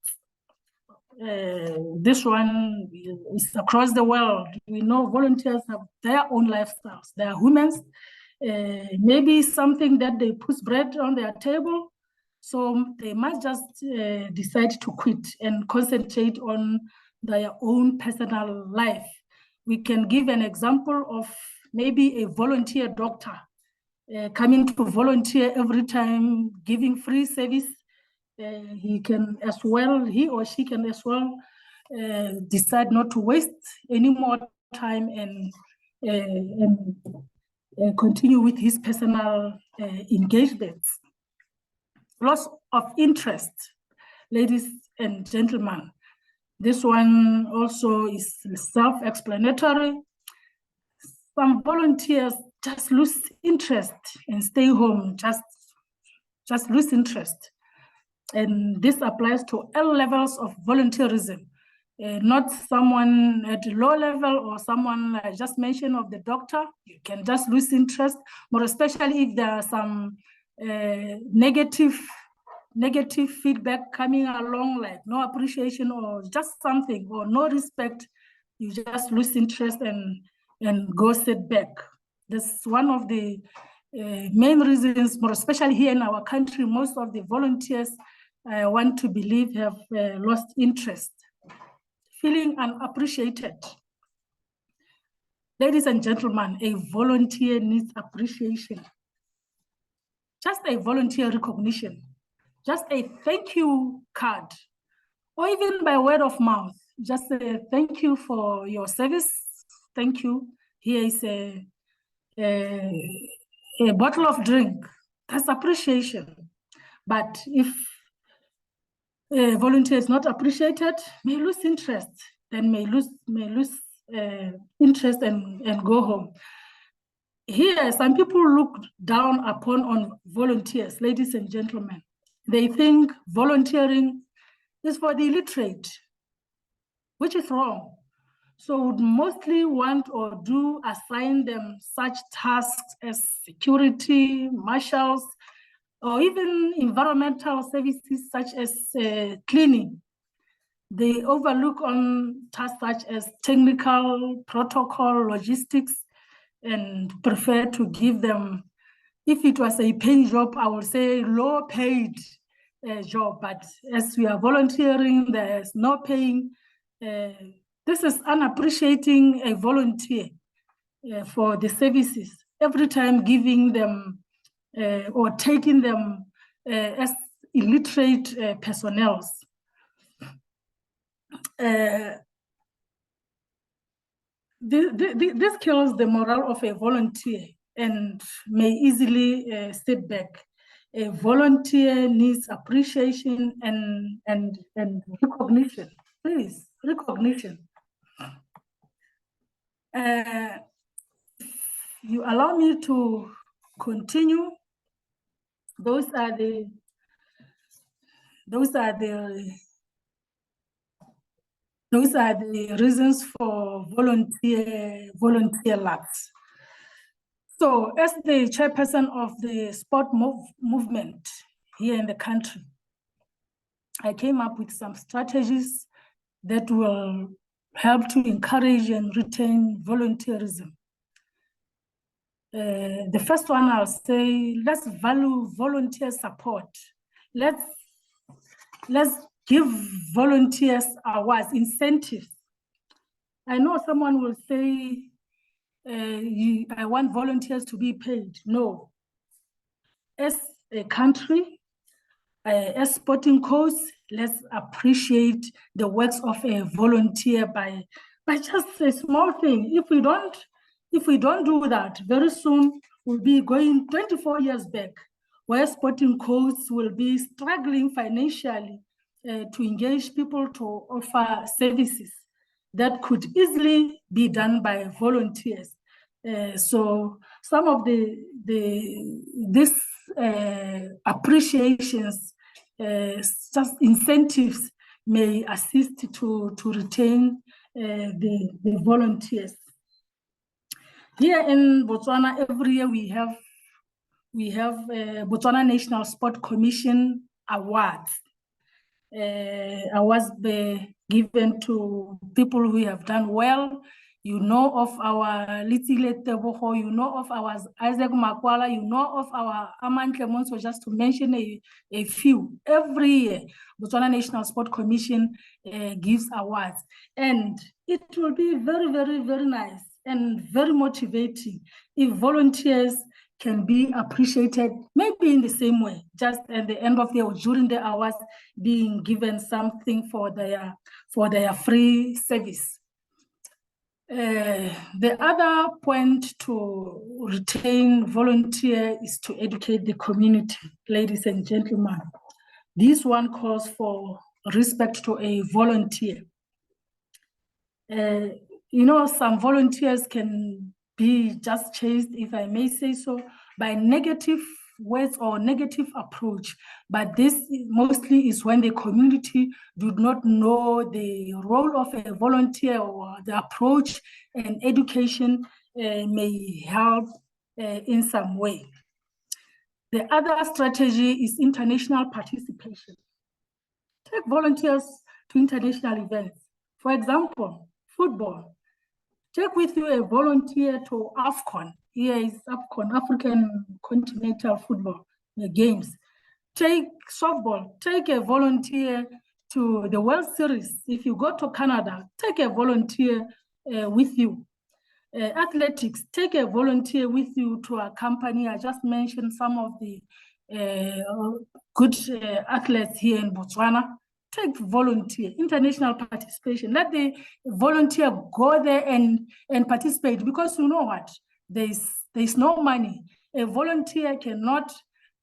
This one is across the world. We know volunteers have their own lifestyles. They are humans. Maybe something that they put bread on their table, so they might just decide to quit and concentrate on their own personal life. We can give an example of maybe a volunteer doctor coming to volunteer every time, giving free service. He or she can as well decide not to waste any more time and continue with his personal engagements. Loss of interest, ladies and gentlemen. This one also is self-explanatory. Some volunteers just lose interest and stay home, just lose interest. And this applies to all levels of volunteerism, not someone at a low level or someone I just mentioned of the doctor. You can just lose interest, but especially if there are some negative feedback coming along, like no appreciation or just something, or no respect, you just lose interest and go sit back. That's one of the main reasons, but especially here in our country, most of the volunteers, I want to believe, have lost interest, feeling unappreciated. Ladies and gentlemen, a volunteer needs appreciation. Just a volunteer recognition, just a thank you card, or even by word of mouth, just a thank you for your service. Thank you. Here is a bottle of drink. That's appreciation. But if a volunteer is not appreciated, may lose interest, then may lose interest and go home. Here, some people look down upon on volunteers, ladies and gentlemen. They think volunteering is for the illiterate, which is wrong. So would mostly want or do assign them such tasks as security, marshals, or even environmental services such as cleaning. They overlook on tasks such as technical, protocol, logistics, and prefer to give them, if it was a paying job, I would say low paid job, but as we are volunteering, there's no paying. This is unappreciating a volunteer for the services. Every time giving them or taking them as illiterate personnel. This kills the morale of a volunteer and may easily sit back. A volunteer needs appreciation and recognition. Please, recognition. You allow me to continue. Those are the reasons for volunteer labs. So as the chairperson of the sport movement here in the country, I came up with some strategies that will help to encourage and retain volunteerism. The first one, I'll say, let's value volunteer support. Let's give volunteers awards, incentives. I know someone will say, I want volunteers to be paid. No. As a country, as sporting codes, let's appreciate the works of a volunteer by just a small thing. If we don't do that, very soon we'll be going 24 years back, where sporting codes will be struggling financially to engage people to offer services that could easily be done by volunteers. So some of these appreciations, just incentives, may assist to retain the volunteers. Here in Botswana, every year we have Botswana National Sport Commission awards. Awards given to people who have done well. You know of our Litsile Teboho, you know of our Isaac Makwala, you know of our Aman Clemonso, just to mention a few. Every year, Botswana National Sport Commission gives awards. And it will be very, very, very nice and very motivating if volunteers can be appreciated, maybe in the same way, just at the end of the or during the hours, being given something for their free service. The other point to retain volunteer is to educate the community, ladies and gentlemen. This one calls for respect to a volunteer. You know, some volunteers can be just chased, if I may say so, by negative words or negative approach. But this mostly is when the community do not know the role of a volunteer, or the approach and education may help in some way. The other strategy is international participation. Take volunteers to international events. For example, football. Take with you a volunteer to AFCON. Here is AFCON, African Continental Football Games. Take softball, take a volunteer to the World Series. If you go to Canada, take a volunteer with you. Athletics, take a volunteer with you to accompany. I just mentioned some of the good athletes here in Botswana. Take volunteer, international participation. Let the volunteer go there and participate, because you know what? There's no money. A volunteer cannot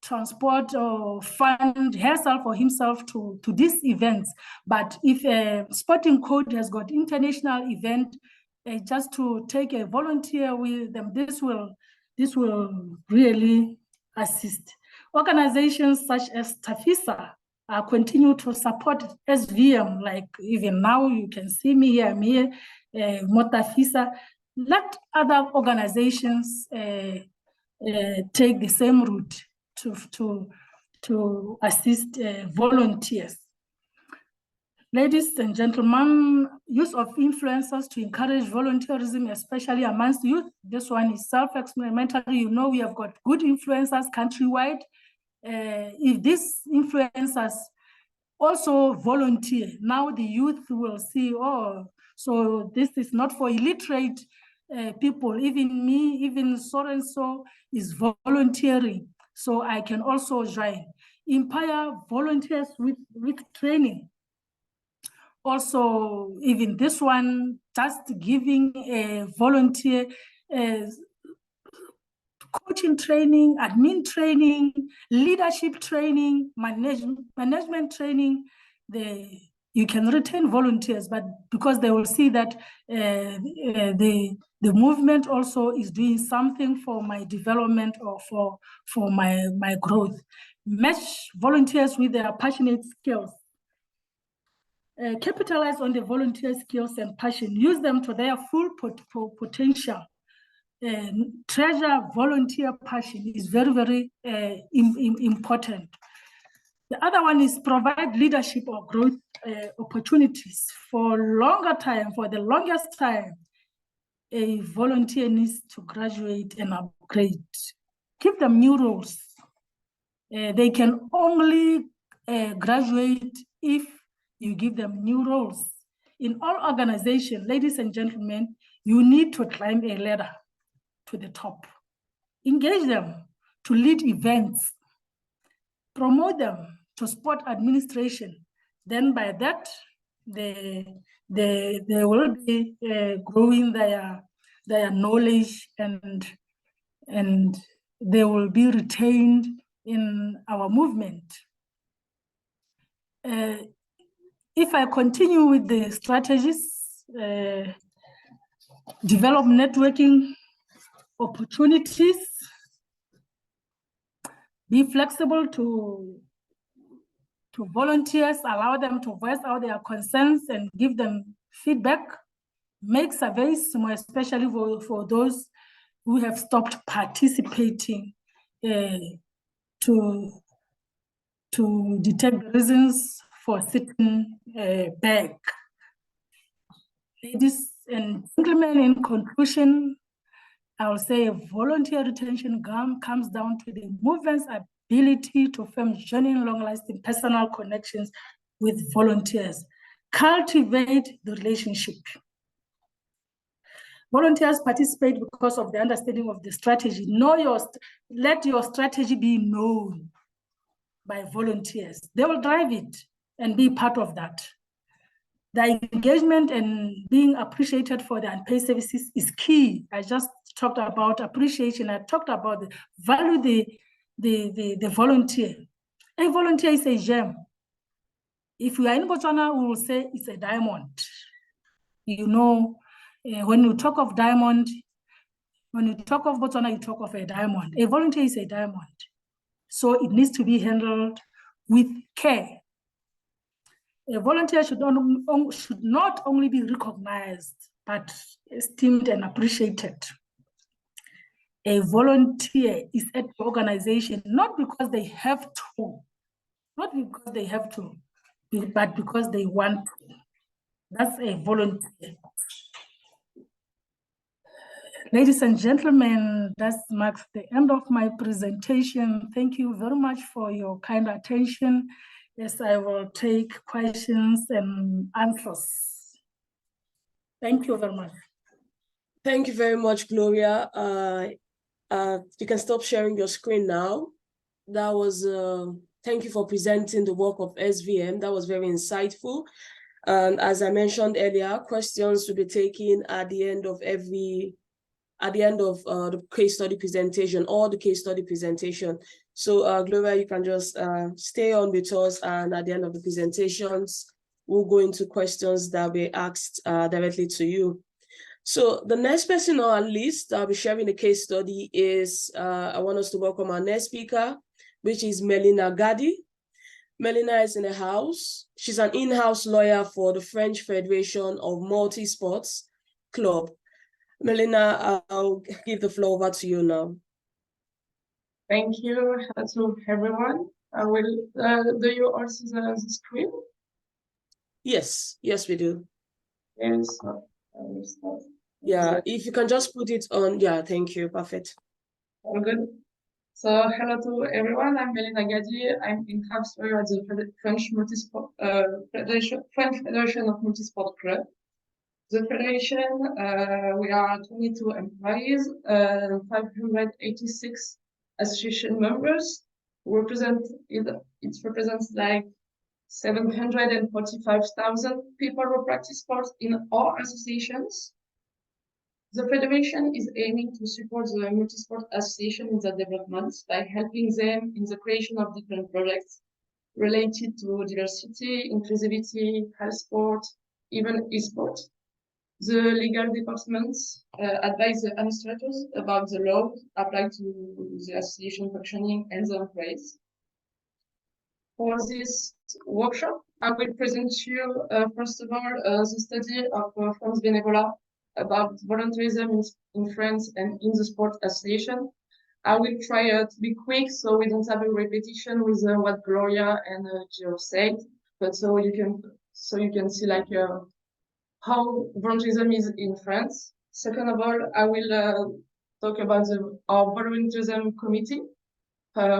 transport or fund herself or himself to these events. But if a sporting code has got international event, just to take a volunteer with them, this will really assist. Organizations such as TAFISA continue to support SVM, like even now you can see me here, I'm here, TAFISA. Let other organizations take the same route to assist volunteers. Ladies and gentlemen, use of influencers to encourage volunteerism, especially amongst youth. This one is self-explanatory. You know, we have got good influencers countrywide. if these influencers also volunteer, now the youth will see, oh, so this is not for illiterate people. Even me, even so-and-so is volunteering, so I can also join. Empower volunteers with training. Also, even this one, just giving a volunteer coaching training, admin training, leadership training, management training. You can retain volunteers, but because they will see that the movement also is doing something for my development or for my growth. Match volunteers with their passionate skills. Capitalize on the volunteer skills and passion. Use them to their full potential. Treasure volunteer passion is very, very important. The other one is provide leadership or growth opportunities for the longest time. A volunteer needs to graduate and upgrade. Give them new roles. They can only graduate if you give them new roles. In all organizations, ladies and gentlemen, you need to climb a ladder to the top. Engage them to lead events. Promote them to sport administration. Then by that, they will be growing their knowledge and they will be retained in our movement. If I continue with the strategies, develop networking opportunities, be flexible to volunteers, allow them to voice out their concerns and give them feedback, make surveys, more especially for those who have stopped participating to detect the reasons for sitting back. Ladies and gentlemen, in conclusion, I will say volunteer retention comes down to the movement's ability to form genuine, long-lasting personal connections with volunteers. Cultivate the relationship. Volunteers participate because of the understanding of the strategy. Let your strategy be known by volunteers. They will drive it and be part of that. The engagement and being appreciated for the unpaid services is key. I just talked about appreciation. I talked about the value the volunteer. A volunteer is a gem. If we are in Botswana, we will say it's a diamond. You know, when you talk of diamond, when you talk of Botswana, you talk of a diamond. A volunteer is a diamond. So it needs to be handled with care. A volunteer should not only be recognized, but esteemed and appreciated. A volunteer is at the organization, not because they have to, but because they want to. That's a volunteer. Ladies and gentlemen, that marks the end of my presentation. Thank you very much for your kind attention. Yes, I will take questions and answers. Thank you very much. Thank you very much, Gloria. You can stop sharing your screen now. That was, thank you for presenting the work of SVM. That was very insightful. And as I mentioned earlier, questions will be taken at the end of the case study presentation or the case study presentation. So Gloria, you can just stay on with us, and at the end of the presentations, we'll go into questions that will be asked directly to you. So the next person on our list I'll be sharing the case study is, I want us to welcome our next speaker, which is Mélina Gaddi. Mélina is in the house. She's an in-house lawyer for the French Federation of Multi-Sports Club. Mélina, I'll give the floor over to you now. Thank you. Hello to everyone. Do you also see the screen? Yes, we do. Yes. Yeah, if you can just put it on. Yeah, thank you. Perfect. All good. So hello to everyone. I'm Mélina Gaddi. I'm in-house lawyer at the French Multisport French Federation of Multisport Club. The federation, we are 22 employees, 586 association members. It represents like 745,000 people who practice sports in all associations. The federation is aiming to support the multi-sport association in their development by helping them in the creation of different projects related to diversity, inclusivity, health sport, even e-sport. The legal departments advise the administrators about the laws applied to the association functioning and the employees. For this workshop, I will present you, first of all, the study of France Benevola about volunteerism in France and in the sport association. I will try to be quick so we don't have a repetition with what Gloria and Geoff said, but so you can see like how volunteerism is in France. Second of all, I will talk about our volunteerism committee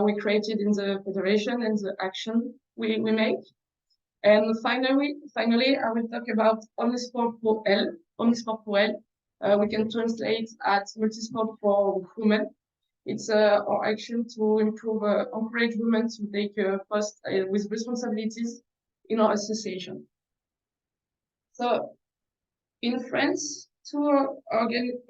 we created in the federation and the action we make. And finally, I will talk about Omnisport pour elle. Omnisport pour elle. We can translate at multisport for women. It's our action to encourage women to take post with responsibilities in our association. So, in France, two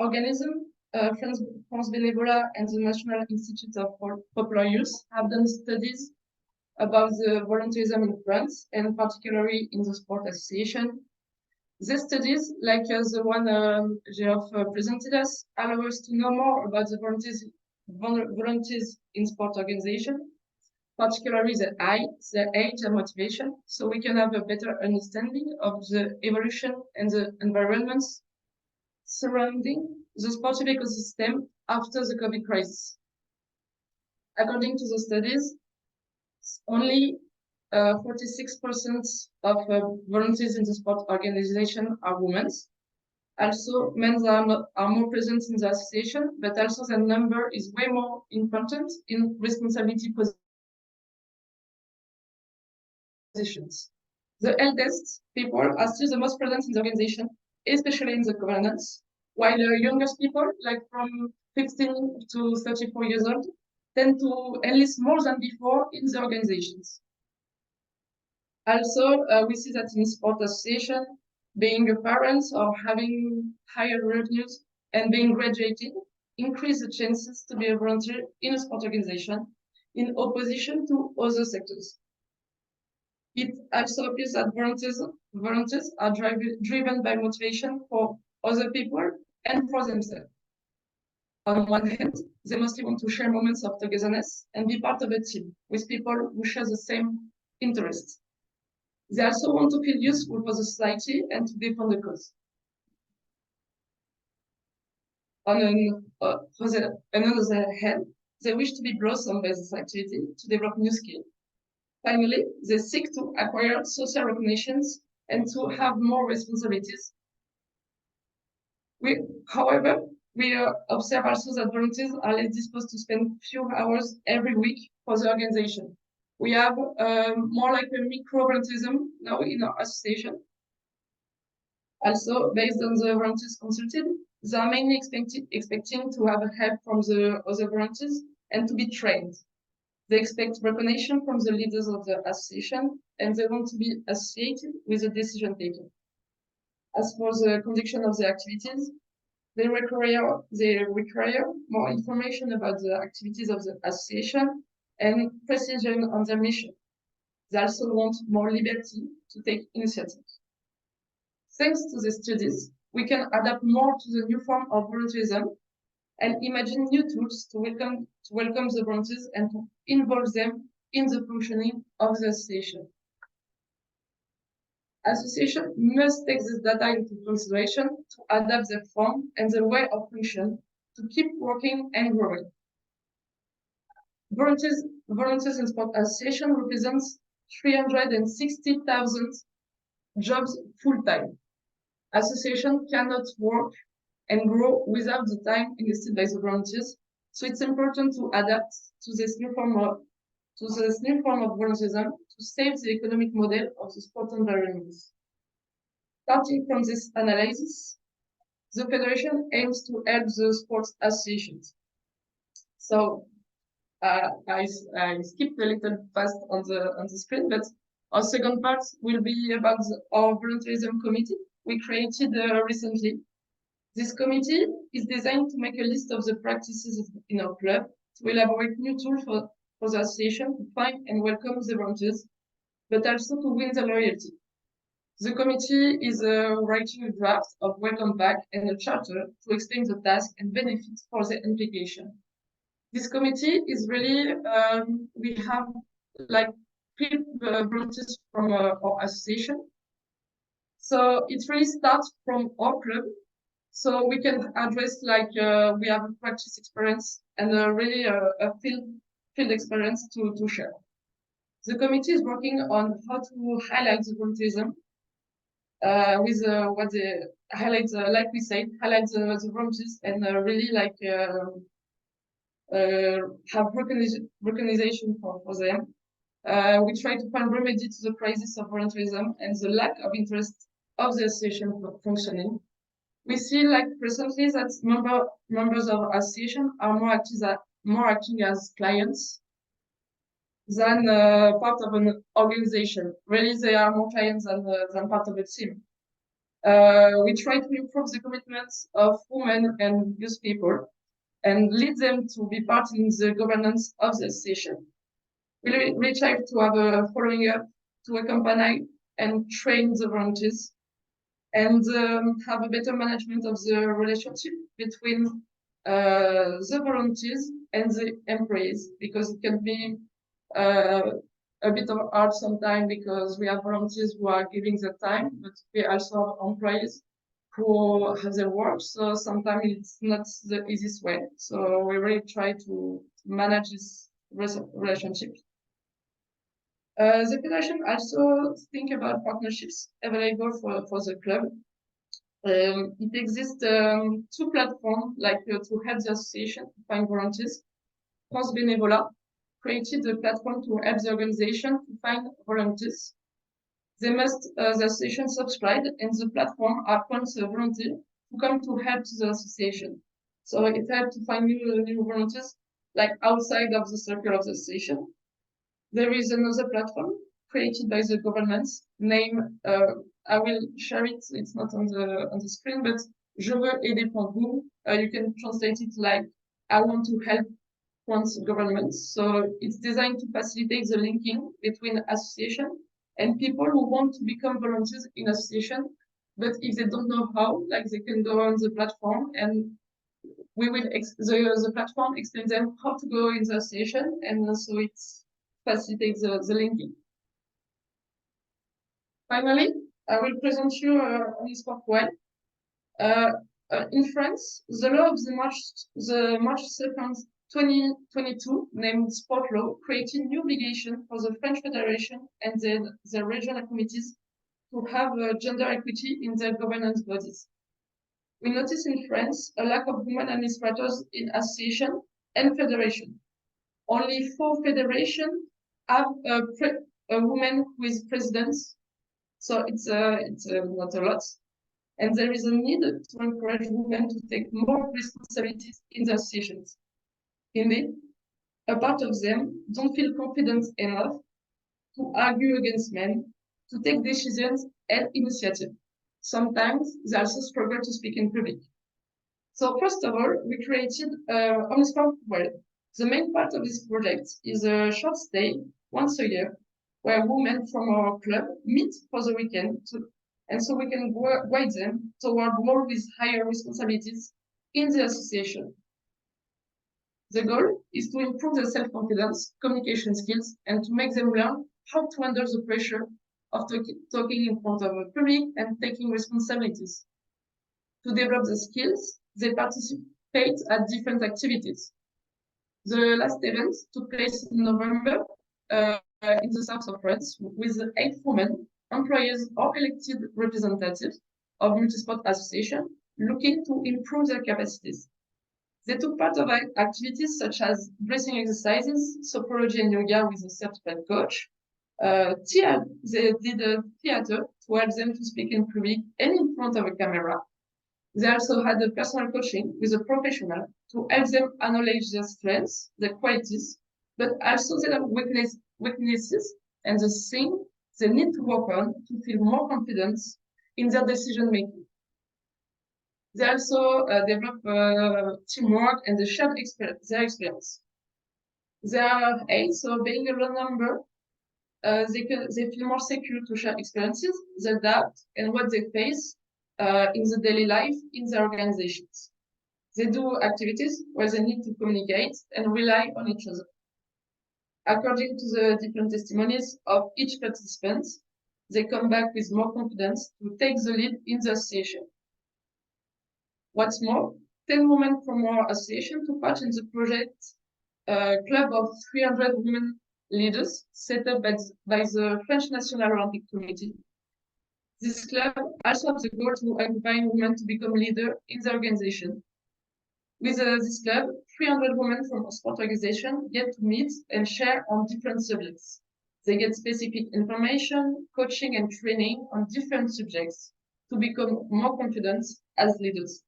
organisms, France Benevola and the National Institute of Popular Youth, have done studies about the volunteerism in France, and particularly in the sport association. These studies, like the one Geoff presented us, allow us to know more about the volunteers in sport organization, particularly the age and motivation, so we can have a better understanding of the evolution and the environments surrounding the sportive ecosystem after the COVID crisis. According to the studies, only 46% of volunteers in the sport organization are women. Also, men are more present in the association, but also the number is way more important in responsibility positions. The eldest people are still the most present in the organization, especially in the governance, while younger people, like from 15 to 34 years old, tend to enlist more than before in the organizations. Also, we see that in sport association, being a parent or having higher revenues and being graduated increase the chances to be a volunteer in a sport organization in opposition to other sectors. It also appears that volunteers are driven by motivation for other people and for themselves. On one hand, they mostly want to share moments of togetherness and be part of a team with people who share the same interests. They also want to feel useful for the society and to defend the cause. On another hand, they wish to be blossomed by this activity to develop new skills. Finally, they seek to acquire social recognitions and to have more responsibilities. However, we observe also that volunteers are less disposed to spend few hours every week for the organization. We have more like a micro-volunteerism now in our association. Also, based on the volunteers consulted, they are mainly expecting to have help from the other volunteers and to be trained. They expect recognition from the leaders of the association, and they want to be associated with the decision taking. As for the conduction of the activities, they require more information about the activities of the association and precision on their mission. They also want more liberty to take initiatives. Thanks to the studies, we can adapt more to the new form of volunteerism and imagine new tools to welcome the volunteers and to involve them in the functioning of the association. Association must take this data into consideration to adapt their form and the way of function to keep working and growing. Volunteers in sport association represents 360,000 jobs full-time. Association cannot work and grow without the time invested by the volunteers. So it's important to adapt to this new form of volunteerism to save the economic model of the sport environment. Starting from this analysis, the Federation aims to help the sports associations. So I skipped a little fast on the screen, but our second part will be about our volunteerism committee we created recently. This committee is designed to make a list of the practices in our club, to elaborate new tools for the association to find and welcome the volunteers, but also to win the loyalty. The committee is writing a draft of welcome back and a charter to explain the task and benefits for the implication. This committee is really, we have like 3 volunteers from our association. So it really starts from our club. So we can address like we have a practice experience and really a field experience to share. The committee is working on how to highlight the volunteerism with what they highlight, like we said, highlight the volunteers and really like have recognition for them. We try to find remedy to the crisis of volunteerism and the lack of interest of the association functioning. We see like recently that members of association are more acting as clients than part of an organization. Really, they are more clients than part of a team. We try to improve the commitments of women and youth people and lead them to be part in the governance of the association. We try to have a following up to accompany and train the volunteers and have a better management of the relationship between the volunteers and the employees, because it can be a bit of hard sometimes because we have volunteers who are giving their time, but we also have employees who have their work. So sometimes it's not the easiest way. So we really try to manage this relationship. The Federation also think about partnerships available for the club. It exists 2 platforms like to help the association to find volunteers. France Bénévolat created a platform to help the organization to find volunteers. They must, the association subscribe, and the platform appoints a volunteer to come to help the association. So it helps to find new volunteers like outside of the circle of the association. There is another platform created by the government named, I will share it, it's not on the screen, but Je veux aider.gouv. You can translate it like I want to help France government. So it's designed to facilitate the linking between association and people who want to become volunteers in association, but if they don't know how, like they can go on the platform and we will the platform explain them how to go in the association, and so it facilitates the linking. Finally, I will present you Omnisport well. In France, the law of the March 2nd, 2022, named Sport Law, created new obligation for the French Federation and the regional committees to have gender equity in their governance bodies. We notice in France a lack of women administrators in association and federation. Only 4 federations have a woman who is president, so it's not a lot. And there is a need to encourage women to take more responsibilities in the associations. Indeed, a part of them don't feel confident enough to argue against men, to take decisions and initiative. Sometimes they also struggle to speak in public. So first of all, we created Omnisport Well. The main part of this project is a short stay once a year where women from our club meet for the weekend and so we can guide them toward more with higher responsibilities in the association. The goal is to improve their self-confidence, communication skills, and to make them learn how to handle the pressure of talking in front of a public and taking responsibilities. To develop the skills, they participate at different activities. The last event took place in November in the south of France with 8 women, employees or elected representatives of multi-sport association looking to improve their capacities. They took part of activities such as breathing exercises, sophrology and yoga with a certified coach. They did a theater to help them to speak in public and in front of a camera. They also had a personal coaching with a professional to help them acknowledge their strengths, their qualities, but also their weaknesses and the thing they need to work on to feel more confident in their decision making. They also develop teamwork and they share their experience. Their aim, so being a low number, they feel more secure to share experiences, their doubt, and what they face in the daily life in their organizations. They do activities where they need to communicate and rely on each other. According to the different testimonies of each participant, they come back with more confidence to take the lead in the association. What's more, 10 women from our association took part in the project club of 300 women leaders set up by the French National Olympic Committee. This club also has the goal to empower women to become leaders in the organization. With this club, 300 women from a sport organization get to meet and share on different subjects. They get specific information, coaching, and training on different subjects to become more confident as leaders.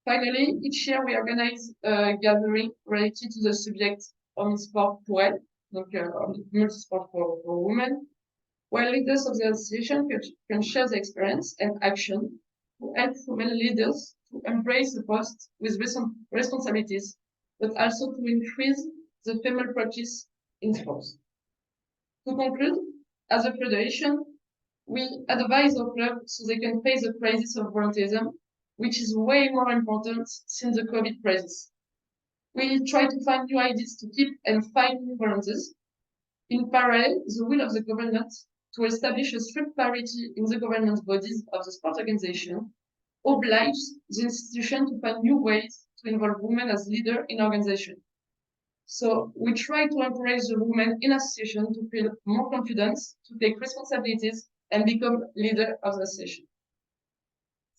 Finally, each year we organize a gathering related to the subject Omnisport pour elles, donc multisport for women, where leaders of the association can share their experience and action to help women leaders to embrace the post with responsibilities, but also to increase the female practice in sports. To conclude, as a federation, we advise our club so they can face the crisis of volunteerism, which is way more important since the COVID crisis. We try to find new ideas to keep and find new volunteers. In parallel, the will of the government to establish a strict parity in the governance bodies of the sport organization obliges the institution to find new ways to involve women as leaders in organization. So we try to encourage the women in association to feel more confident, to take responsibilities, and become leader of the association.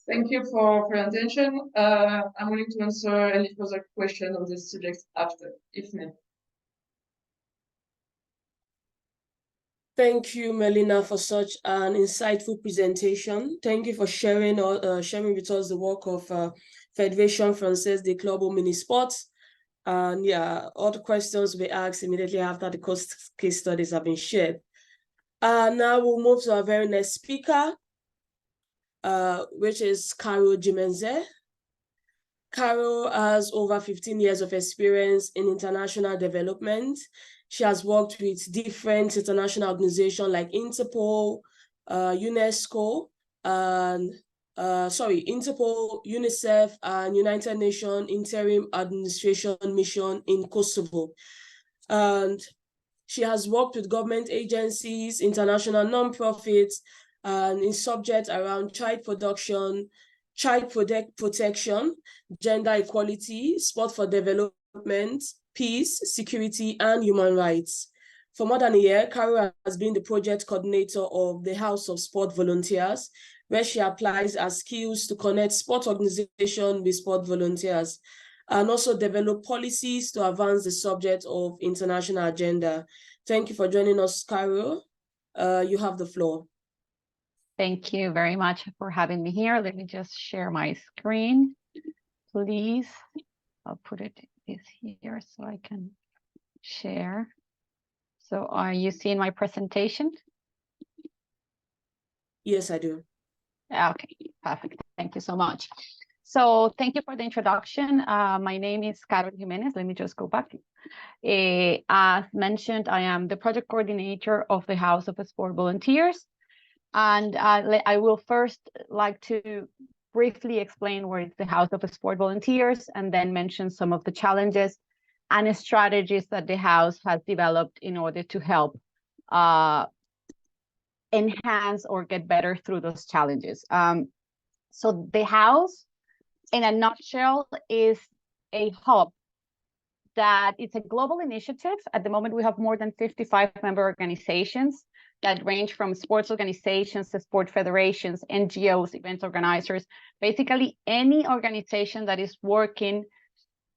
Thank you for your attention. I'm willing to answer any further questions on this subject after, if needed. Thank you, Mélina, for such an insightful presentation. Thank you for sharing with us the work of Fédération Française des Clubs Omnisports. And yeah, all the questions we asked immediately after the case studies have been shared. Now we'll move to our very next speaker, which is Carroll Jimenez. Carroll has over 15 years of experience in international development. She has worked with different international organizations like Interpol, UNESCO, and Interpol, UNICEF, and United Nations Interim Administration Mission in Kosovo. And she has worked with government agencies, international non-profits, and in subjects around child protection, gender equality, sport for development, peace, security, and human rights. For more than a year, Carroll has been the project coordinator of the House of Sport Volunteers, where she applies her skills to connect sport organizations with sport volunteers, and also develop policies to advance the subject of international agenda. Thank you for joining us, Carroll. You have the floor. Thank you very much for having me here. Let me just share my screen, please. I'll put it here so I can share. So are you seeing my presentation? Yes, I do. Okay, perfect. Thank you so much. So thank you for the introduction. My name is Carroll Jimenez. Let me just go back. As mentioned, I am the project coordinator of the House of Sport Volunteers. And I will first like to briefly explain where is the House of Sport Volunteers, and then mention some of the challenges and strategies that the House has developed in order to help enhance or get better through those challenges. So the House, in a nutshell, is a hub that it's a global initiative. At the moment, we have more than 55 member organizations that range from sports organizations to sport federations, NGOs, event organizers, basically any organization that is working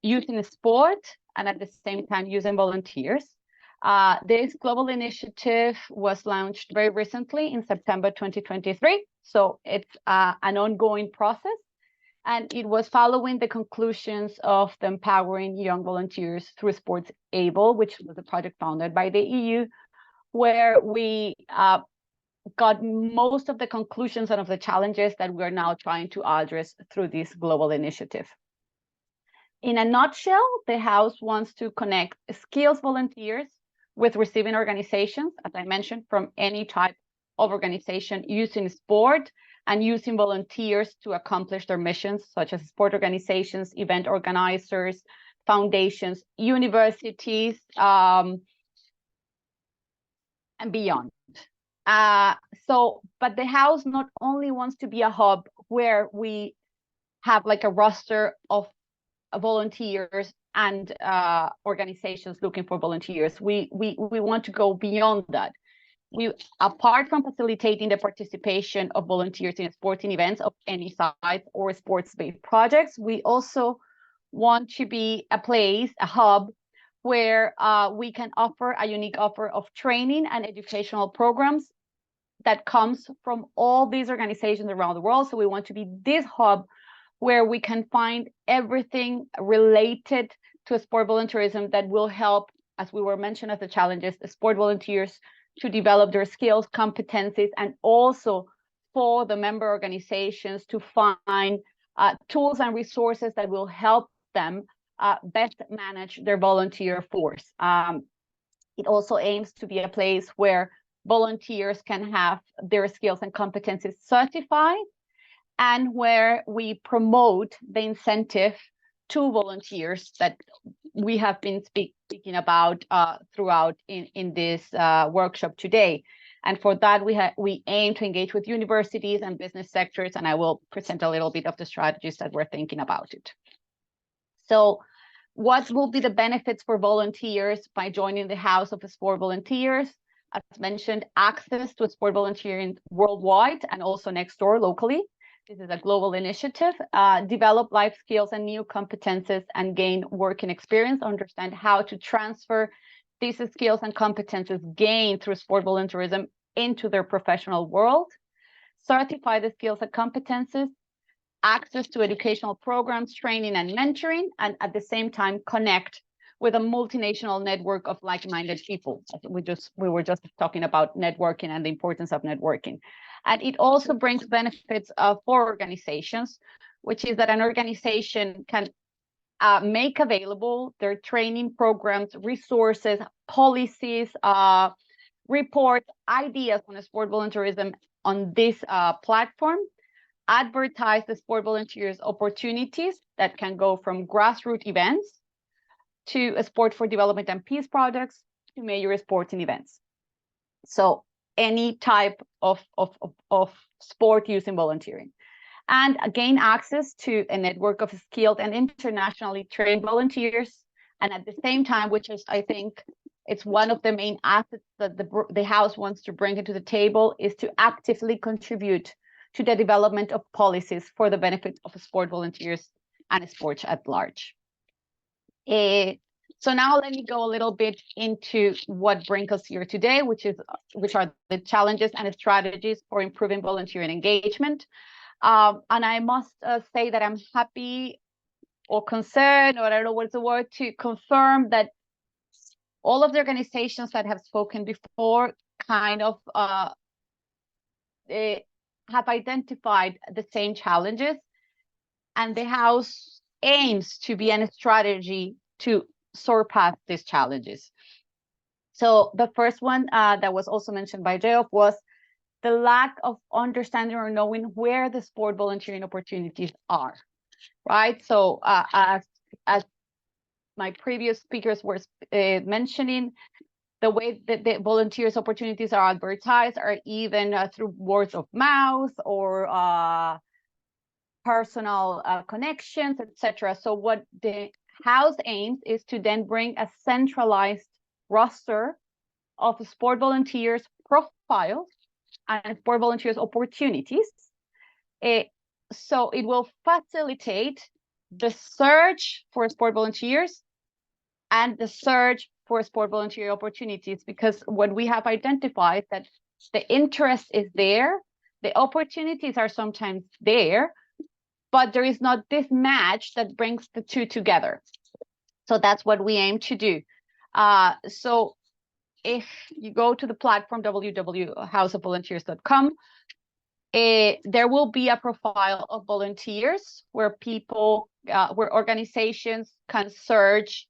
using sport and at the same time using volunteers. This global initiative was launched very recently in September 2023. So it's an ongoing process. And it was following the conclusions of the Empowering Young Volunteers Through Sports ABLE, which was a project founded by the EU, where we got most of the conclusions and of the challenges that we're now trying to address through this global initiative. In a nutshell, the House wants to connect skills volunteers with receiving organizations, as I mentioned, from any type of organization using sport and using volunteers to accomplish their missions, such as sport organizations, event organizers, foundations, universities, and beyond. But the House not only wants to be a hub where we have like a roster of volunteers and organizations looking for volunteers. We want to go beyond that. Apart from facilitating the participation of volunteers in sporting events of any size or sports-based projects, we also want to be a place, a hub, where we can offer a unique offer of training and educational programs that comes from all these organizations around the world. So we want to be this hub where we can find everything related to sport volunteerism that will help, as we were mentioned as the challenges, the sport volunteers to develop their skills, competencies, and also for the member organizations to find tools and resources that will help them best manage their volunteer force. It also aims to be a place where volunteers can have their skills and competencies certified, and where we promote the incentive to volunteers that we have been speaking about throughout in this workshop today. And for that, we aim to engage with universities and business sectors, and I will present a little bit of the strategies that we're thinking about it. So what will be the benefits for volunteers by joining the House of Sport Volunteers? As mentioned, access to sport volunteering worldwide and also next door locally. This is a global initiative. Develop life skills and new competences and gain working experience. Understand how to transfer these skills and competences gained through sport volunteerism into their professional world. Certify the skills and competences. Access to educational programs, training, and mentoring, and at the same time connect with a multinational network of like-minded people. We were just talking about networking and the importance of networking. And it also brings benefits for organizations, which is that an organization can make available their training programs, resources, policies, reports, ideas on sport volunteerism on this platform, advertise the sport volunteers opportunities that can go from grassroots events to a sport for development and peace projects to major sporting events. So any type of sport using volunteering, and gain access to a network of skilled and internationally trained volunteers. And at the same time, which is, I think, it's one of the main assets that the House wants to bring into the table, is to actively contribute to the development of policies for the benefit of sport volunteers and sports at large. So now let me go a little bit into what brings us here today, which are the challenges and strategies for improving volunteering engagement. And I must say that I'm happy or concerned, or I don't know what's the word, to confirm that all of the organizations that have spoken before kind of have identified the same challenges, and the House aims to be a strategy to surpass these challenges. So the first one that was also mentioned by Geoff was the lack of understanding or knowing where the sport volunteering opportunities are, right? So as my previous speakers were mentioning, the way that the volunteers opportunities are advertised are even through word of mouth or personal connections, etc. So what the House aims is to then bring a centralized roster of sport volunteers profiles and sport volunteers opportunities. So it will facilitate the search for sport volunteers and the search for sport volunteer opportunities, because what we have identified that the interest is there, the opportunities are sometimes there, but there is not this match that brings the two together. So that's what we aim to do. So if you go to the platform www.houseofvolunteers.com, there will be a profile of volunteers where people, where organizations can search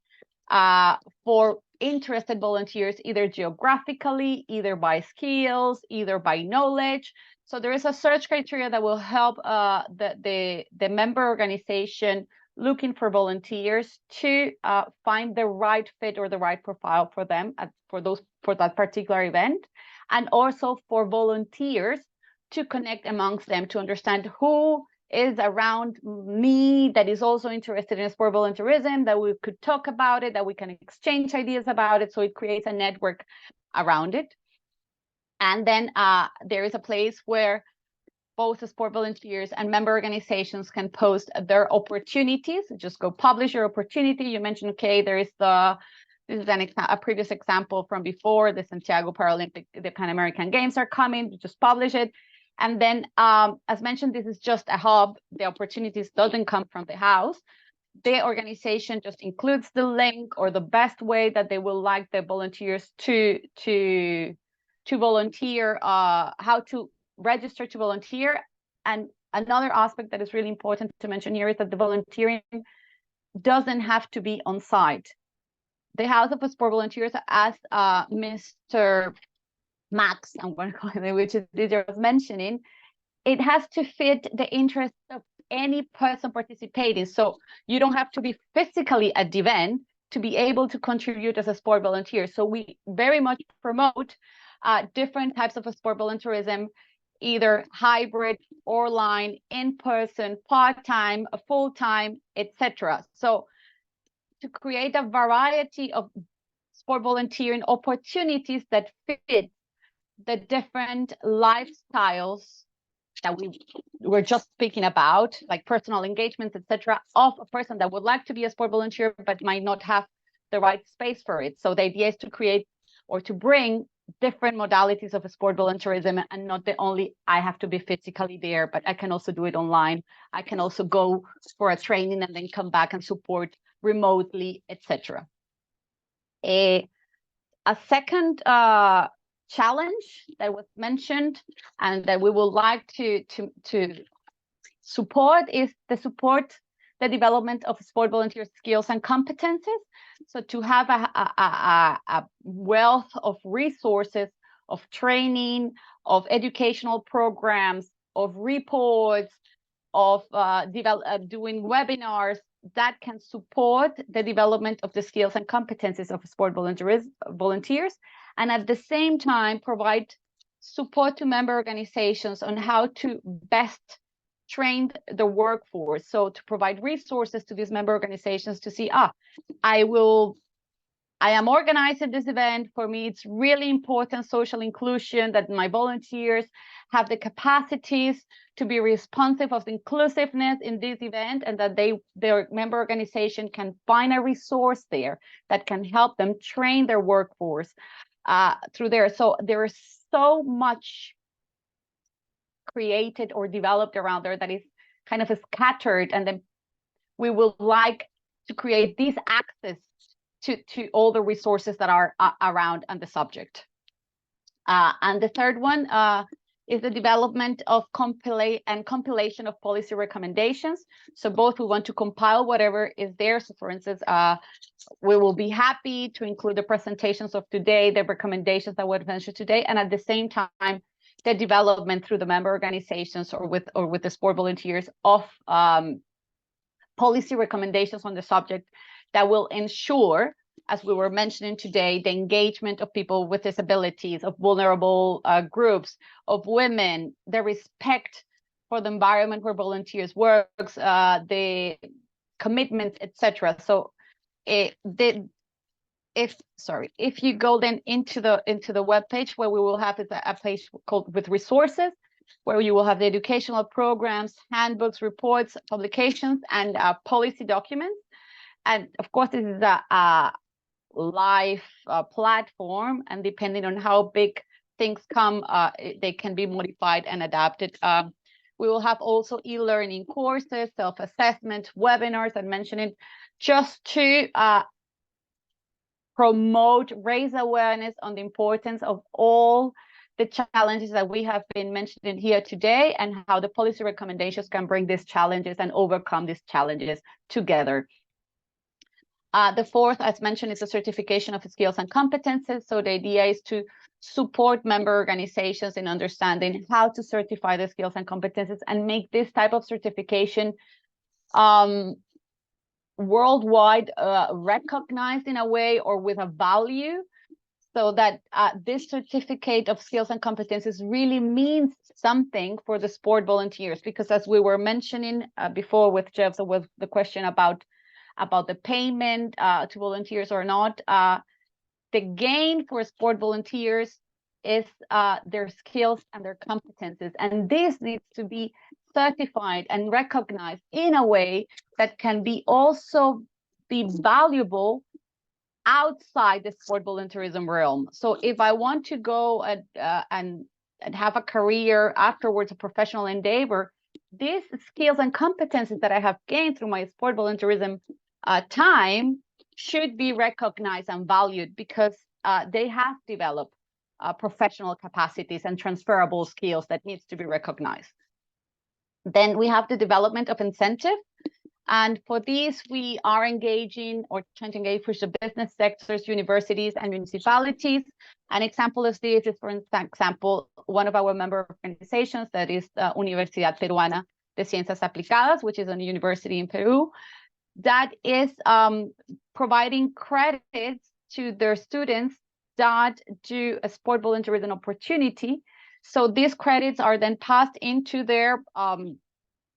for interested volunteers, either geographically, either by skills, either by knowledge. So there is a search criteria that will help the member organization looking for volunteers to find the right fit or the right profile for them for that particular event, and also for volunteers to connect amongst them to understand who is around me that is also interested in sport volunteerism, that we could talk about it, that we can exchange ideas about it. So it creates a network around it. And then there is a place where both the sport volunteers and member organizations can post their opportunities. Just go publish your opportunity. You mentioned, okay, there is this is a previous example from before, the Santiago Paralympic, the Pan American Games are coming, you just publish it. And then, as mentioned, this is just a hub. The opportunities doesn't come from the house. The organization just includes the link or the best way that they will like the volunteers to volunteer, how to register to volunteer. And another aspect that is really important to mention here is that the volunteering doesn't have to be on site. The House of Sport Volunteers, as Mr. Max, I'm going to call him, which is was mentioning, it has to fit the interest of any person participating. So you don't have to be physically at the event to be able to contribute as a sport volunteer. So we very much promote different types of sport volunteerism, either hybrid, online, in person, part-time, full-time, etc. So to create a variety of sport volunteering opportunities that fit the different lifestyles that we were just speaking about, like personal engagements, etc., of a person that would like to be a sport volunteer but might not have the right space for it. So the idea is to create or to bring different modalities of sport volunteerism, and not the only I have to be physically there, but I can also do it online. I can also go for a training and then come back and support remotely, etc. A second challenge that was mentioned and that we would like to support is the development of sport volunteer skills and competences. So to have a wealth of resources, of training, of educational programs, of reports, of doing webinars that can support the development of the skills and competencies of sport volunteers, and at the same time provide support to member organizations on how to best train the workforce. So to provide resources to these member organizations to see, I am organizing this event. For me, it's really important social inclusion, that my volunteers have the capacities to be responsive of the inclusiveness in this event, and that their member organization can find a resource there that can help them train their workforce through there. So there is so much created or developed around there that is kind of scattered, and then we would like to create this access to all the resources that are around on the subject. And the third one is the development of compilation of policy recommendations. So both we want to compile whatever is there. So for instance, we will be happy to include the presentations of today, the recommendations that were mentioned today, and at the same time, the development through the member organizations or with the sport volunteers of policy recommendations on the subject that will ensure, as we were mentioning today, the engagement of people with disabilities, of vulnerable groups, of women, the respect for the environment where volunteers works, the commitments, etc. So if you go then into the web page, where we will have a page called with resources, where you will have the educational programs, handbooks, reports, publications, and policy documents. And of course, this is a live platform, and depending on how big things come, they can be modified and adapted. We will have also e-learning courses, self-assessment, webinars, I'm mentioning, just to promote, raise awareness on the importance of all the challenges that we have been mentioning here today, and how the policy recommendations can bring these challenges and overcome these challenges together. The fourth, as mentioned, is the certification of skills and competences. So the idea is to support member organizations in understanding how to certify the skills and competences and make this type of certification worldwide recognized in a way or with a value, so that this certificate of skills and competences really means something for the sport volunteers. Because as we were mentioning before with Geoff, so with the question about the payment to volunteers or not, the gain for sport volunteers is their skills and their competences, and this needs to be certified and recognized in a way that can be also be valuable outside the sport volunteerism realm. So if I want to go and have a career afterwards, a professional endeavor, these skills and competences that I have gained through my sport volunteerism time should be recognized and valued, because they have developed professional capacities and transferable skills that needs to be recognized. Then we have the development of incentive. And for these, we are engaging or trying to engage with the business sectors, universities, and municipalities. An example of this is, for example, one of our member organizations, that is the Universidad Peruana de Ciencias Aplicadas, which is a university in Peru, that is providing credits to their students that do a sport volunteerism opportunity. So these credits are then passed into their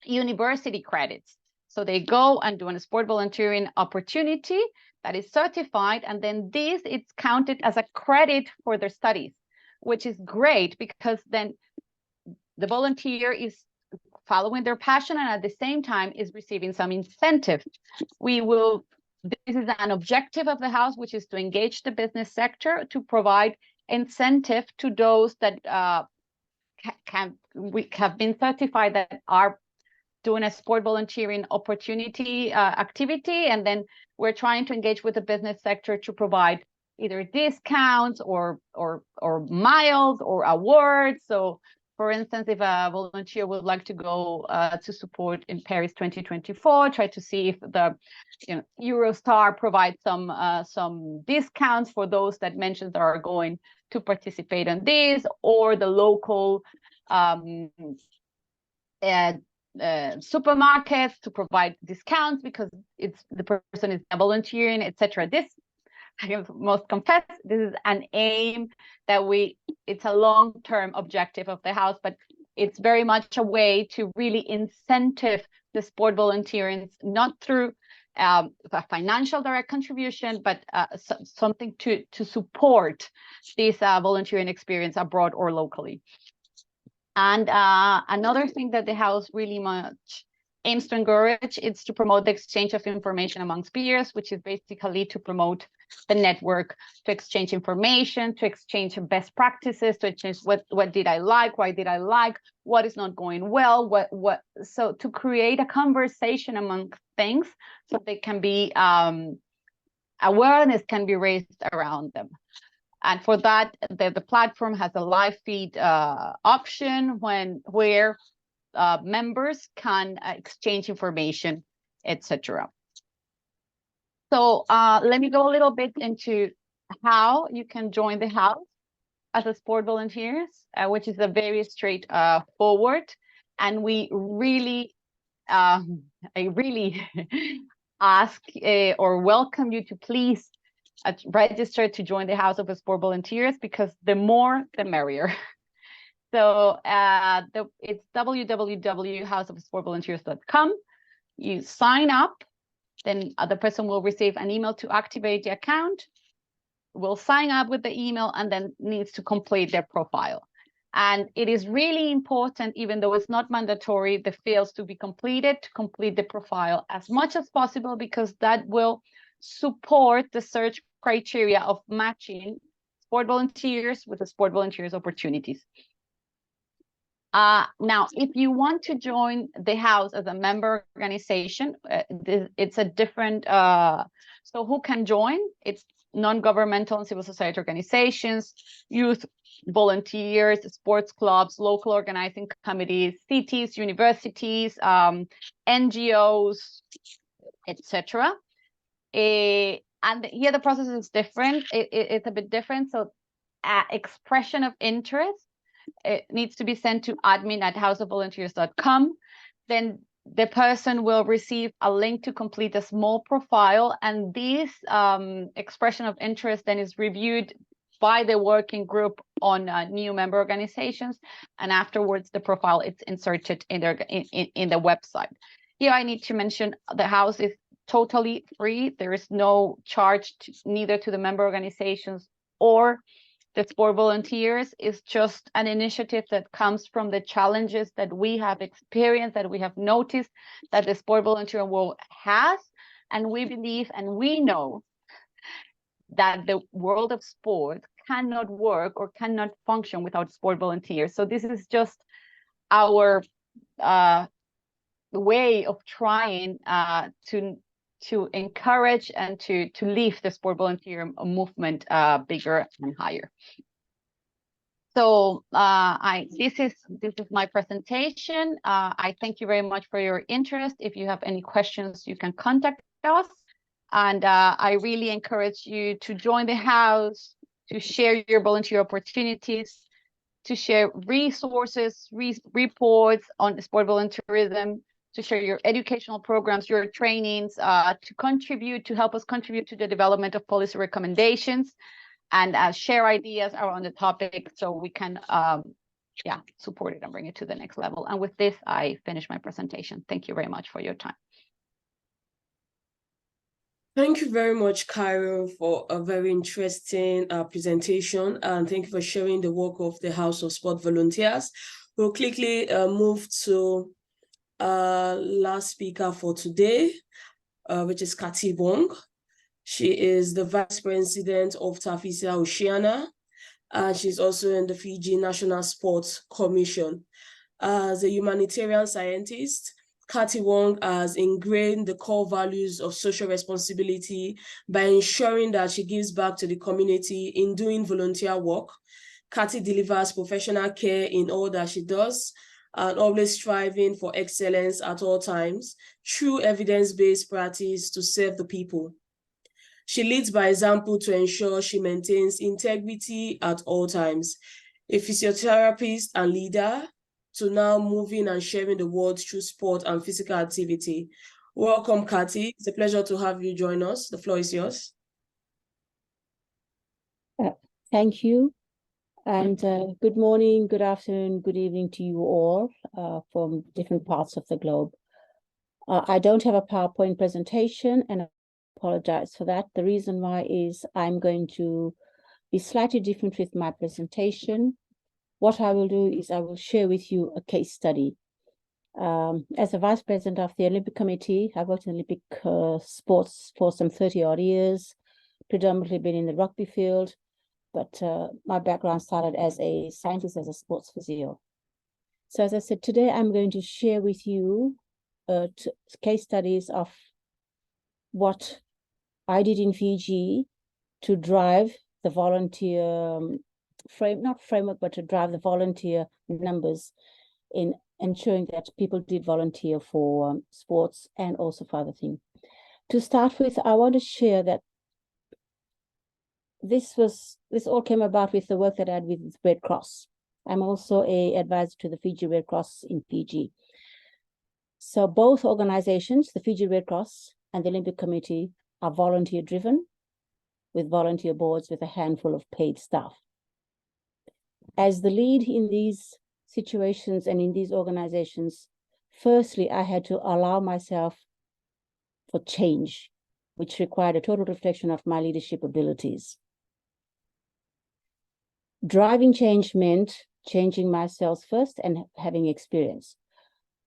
university credits. So they go and do a sport volunteering opportunity that is certified, and then this it's counted as a credit for their studies, which is great, because then the volunteer is following their passion and at the same time is receiving some incentive. This is an objective of the house, which is to engage the business sector to provide incentive to those that we have been certified that are doing a sport volunteering opportunity activity, and then we're trying to engage with the business sector to provide either discounts or miles or awards. So for instance, if a volunteer would like to go to support in Paris 2024, try to see if the Eurostar provides some discounts for those that mentioned that are going to participate in this, or the local supermarkets to provide discounts because the person is volunteering, etc. This, I must confess, this is an aim that it's a long-term objective of the house, but it's very much a way to really incentive the sport volunteering, not through a financial direct contribution, but something to support this volunteering experience abroad or locally. And another thing that the house really much aims to encourage is to promote the exchange of information amongst peers, which is basically to promote the network, to exchange information, to exchange best practices, to exchange what did I like, why did I like, what is not going well, so to create a conversation among things, so they can be awareness can be raised around them. And for that, the platform has a live feed option where members can exchange information, etc. So let me go a little bit into how you can join the house as a sport volunteers, which is a very straightforward. And we really, I really ask or welcome you to please register to join the House of Sport Volunteers, because the more, the merrier. So it's www.houseofsportvolunteers.com. You sign up, then the person will receive an email to activate the account, will sign up with the email, and then needs to complete their profile. And it is really important, even though it's not mandatory, the fields to be completed, to complete the profile as much as possible, because that will support the search criteria of matching sport volunteers with the sport volunteers opportunities. Now, if you want to join the house as a member organization, it's a different, so who can join? It's non-governmental and civil society organizations, youth volunteers, sports clubs, local organizing committees, cities, universities, NGOs, etc. And here the process is different. It's a bit different. So expression of interest, it needs to be sent to admin@houseofvolunteers.com. Then the person will receive a link to complete a small profile, and this expression of interest then is reviewed by the working group on new member organizations, and afterwards the profile is inserted in the website. Here I need to mention the house is totally free. There is no charge neither to the member organizations or the sport volunteers. Is just an initiative that comes from the challenges that we have experienced, that we have noticed that the sport volunteer world has, and we believe and we know that the world of sport cannot work or cannot function without sport volunteers. So this is just our way of trying to encourage and to lift the sport volunteer movement bigger and higher. So this is my presentation. I thank you very much for your interest. If you have any questions, you can contact us. And I really encourage you to join the house, to share your volunteer opportunities, to share resources, reports on sport volunteerism, to share your educational programs, your trainings, to help us contribute to the development of policy recommendations, and share ideas around the topic so we can support it and bring it to the next level. And with this, I finish my presentation. Thank you very much for your time. Thank you very much, Carroll, for a very interesting presentation, and thank you for sharing the work of the House of Sport Volunteers. We'll quickly move to last speaker for today, which is Cathy Wong. She is the Vice President of TAFISA Oceania, and she's also in the Fiji National Sports Commission. As a humanitarian scientist, Cathy Wong has ingrained the core values of social responsibility by ensuring that she gives back to the community in doing volunteer work. Cathy delivers professional care in all that she does, and always striving for excellence at all times through evidence-based practice to serve the people. She leads by example to ensure she maintains integrity at all times. A physiotherapist and leader, to now moving and sharing the world through sport and physical activity. Welcome, Cathy. It's a pleasure to have you join us. The floor is yours. Thank you. And good morning, good afternoon, good evening to you all from different parts of the globe. I don't have a PowerPoint presentation, and I apologize for that. The reason why is I'm going to be slightly different with my presentation. What I will do is I will share with you a case study. As a vice president of the Olympic Committee, I've worked in Olympic sports for some 30-odd years, predominantly been in the rugby field, but my background started as a scientist, as a sports physio. So as I said, today I'm going to share with you case studies of what I did in Fiji to drive the volunteer but to drive the volunteer numbers in ensuring that people did volunteer for sports and also for other things. To start with, I want to share that this all came about with the work that I did with the Red Cross. I'm also an advisor to the Fiji Red Cross in Fiji. So both organizations, the Fiji Red Cross and the Olympic Committee, are volunteer driven, with volunteer boards with a handful of paid staff. As the lead in these situations and in these organizations, firstly, I had to allow myself for change, which required a total reflection of my leadership abilities. Driving change meant changing myself first and having experience.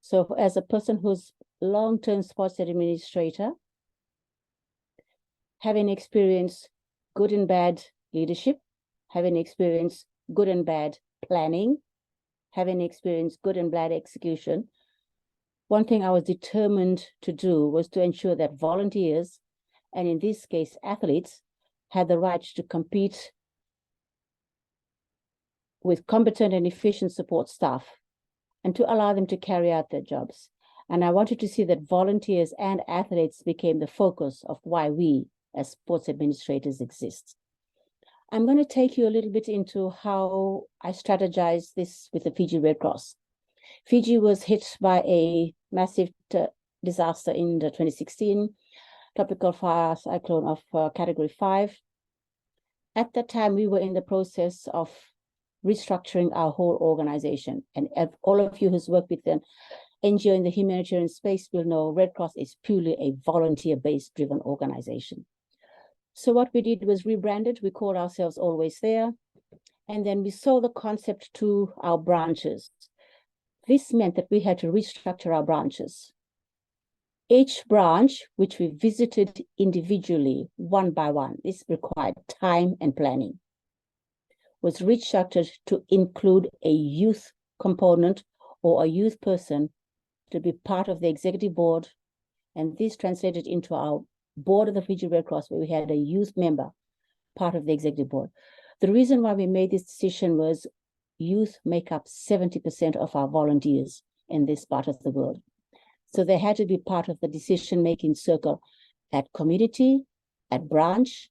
So as a person who's long-term sports administrator, having experienced good and bad leadership, having experienced good and bad planning, having experienced good and bad execution, one thing I was determined to do was to ensure that volunteers, and in this case, athletes, had the right to compete with competent and efficient support staff and to allow them to carry out their jobs. And I wanted to see that volunteers and athletes became the focus of why we as sports administrators exist. I'm going to take you a little bit into how I strategized this with the Fiji Red Cross. Fiji was hit by a massive disaster in the 2016 tropical fire cyclone of category 5. At that time, we were in the process of restructuring our whole organization. And all of you who's worked with an NGO in the humanitarian space will know Red Cross is purely a volunteer-based driven organization. So what we did was rebranded. We called ourselves Always There. And then we sold the concept to our branches. This meant that we had to restructure our branches. Each branch, which we visited individually, one by one, this required time and planning, was restructured to include a youth component or a youth person to be part of the executive board. And this translated into our board of the Fiji Red Cross, where we had a youth member, part of the executive board. The reason why we made this decision was youth make up 70% of our volunteers in this part of the world. So they had to be part of the decision-making circle at community, at branch,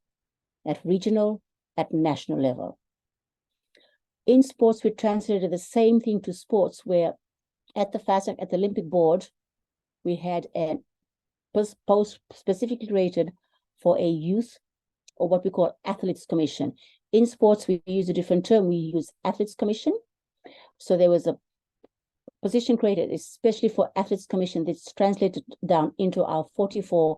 at regional, at national level. In sports, we translated the same thing to sports, where at the FASANOC, at the Olympic board, we had a post specifically created for a youth, or what we call athletes commission. In sports, we use a different term. We use athletes commission. So there was a position created especially for athletes commission that's translated down into our 44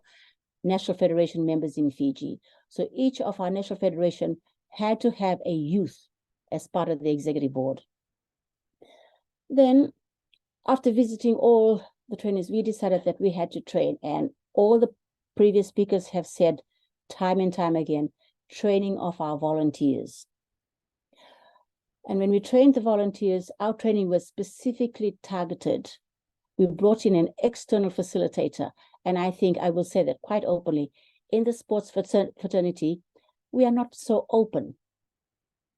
national federation members in Fiji. So each of our national federation had to have a youth as part of the executive board. Then after visiting all the trainers, we decided that we had to train, and all the previous speakers have said time and time again, training of our volunteers. And when we trained the volunteers, our training was specifically targeted. We brought in an external facilitator. And I think I will say that quite openly, in the sports fraternity, we are not so open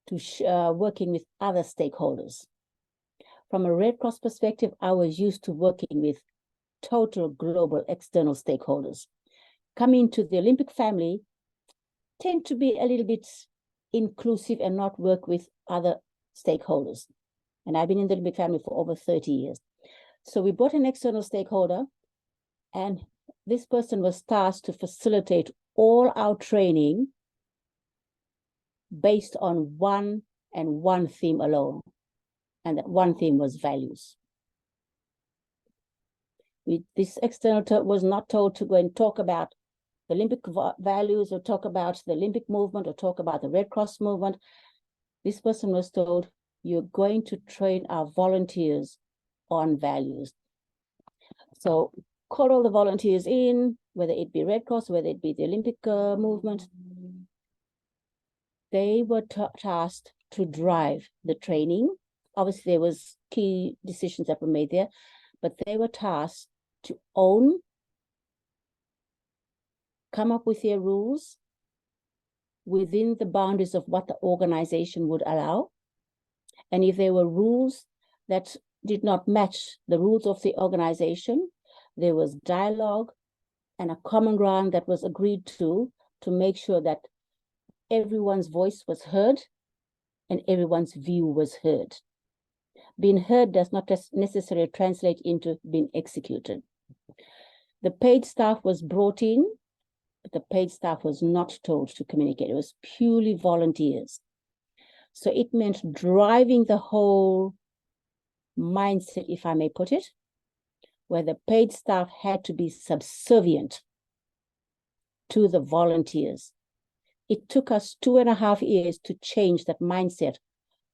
to working with other stakeholders. From a Red Cross perspective, I was used to working with total global external stakeholders. Coming to the Olympic family, tend to be a little bit inclusive and not work with other stakeholders. And I've been in the Olympic family for over 30 years. So we brought an external stakeholder, and this person was tasked to facilitate all our training based on one theme alone. And that one theme was values. This external was not told to go and talk about the Olympic values or talk about the Olympic movement or talk about the Red Cross movement. This person was told, you're going to train our volunteers on values. So call all the volunteers in, whether it be Red Cross, whether it be the Olympic movement. They were tasked to drive the training. Obviously, there was key decisions that were made there, but they were tasked to own, come up with their rules within the boundaries of what the organization would allow. And if there were rules that did not match the rules of the organization, there was dialogue and a common ground that was agreed to make sure that everyone's voice was heard and everyone's view was heard. Being heard does not necessarily translate into being executed. The paid staff was brought in, but the paid staff was not told to communicate. It was purely volunteers. So it meant driving the whole mindset, if I may put it, where the paid staff had to be subservient to the volunteers. It took us 2.5 years to change that mindset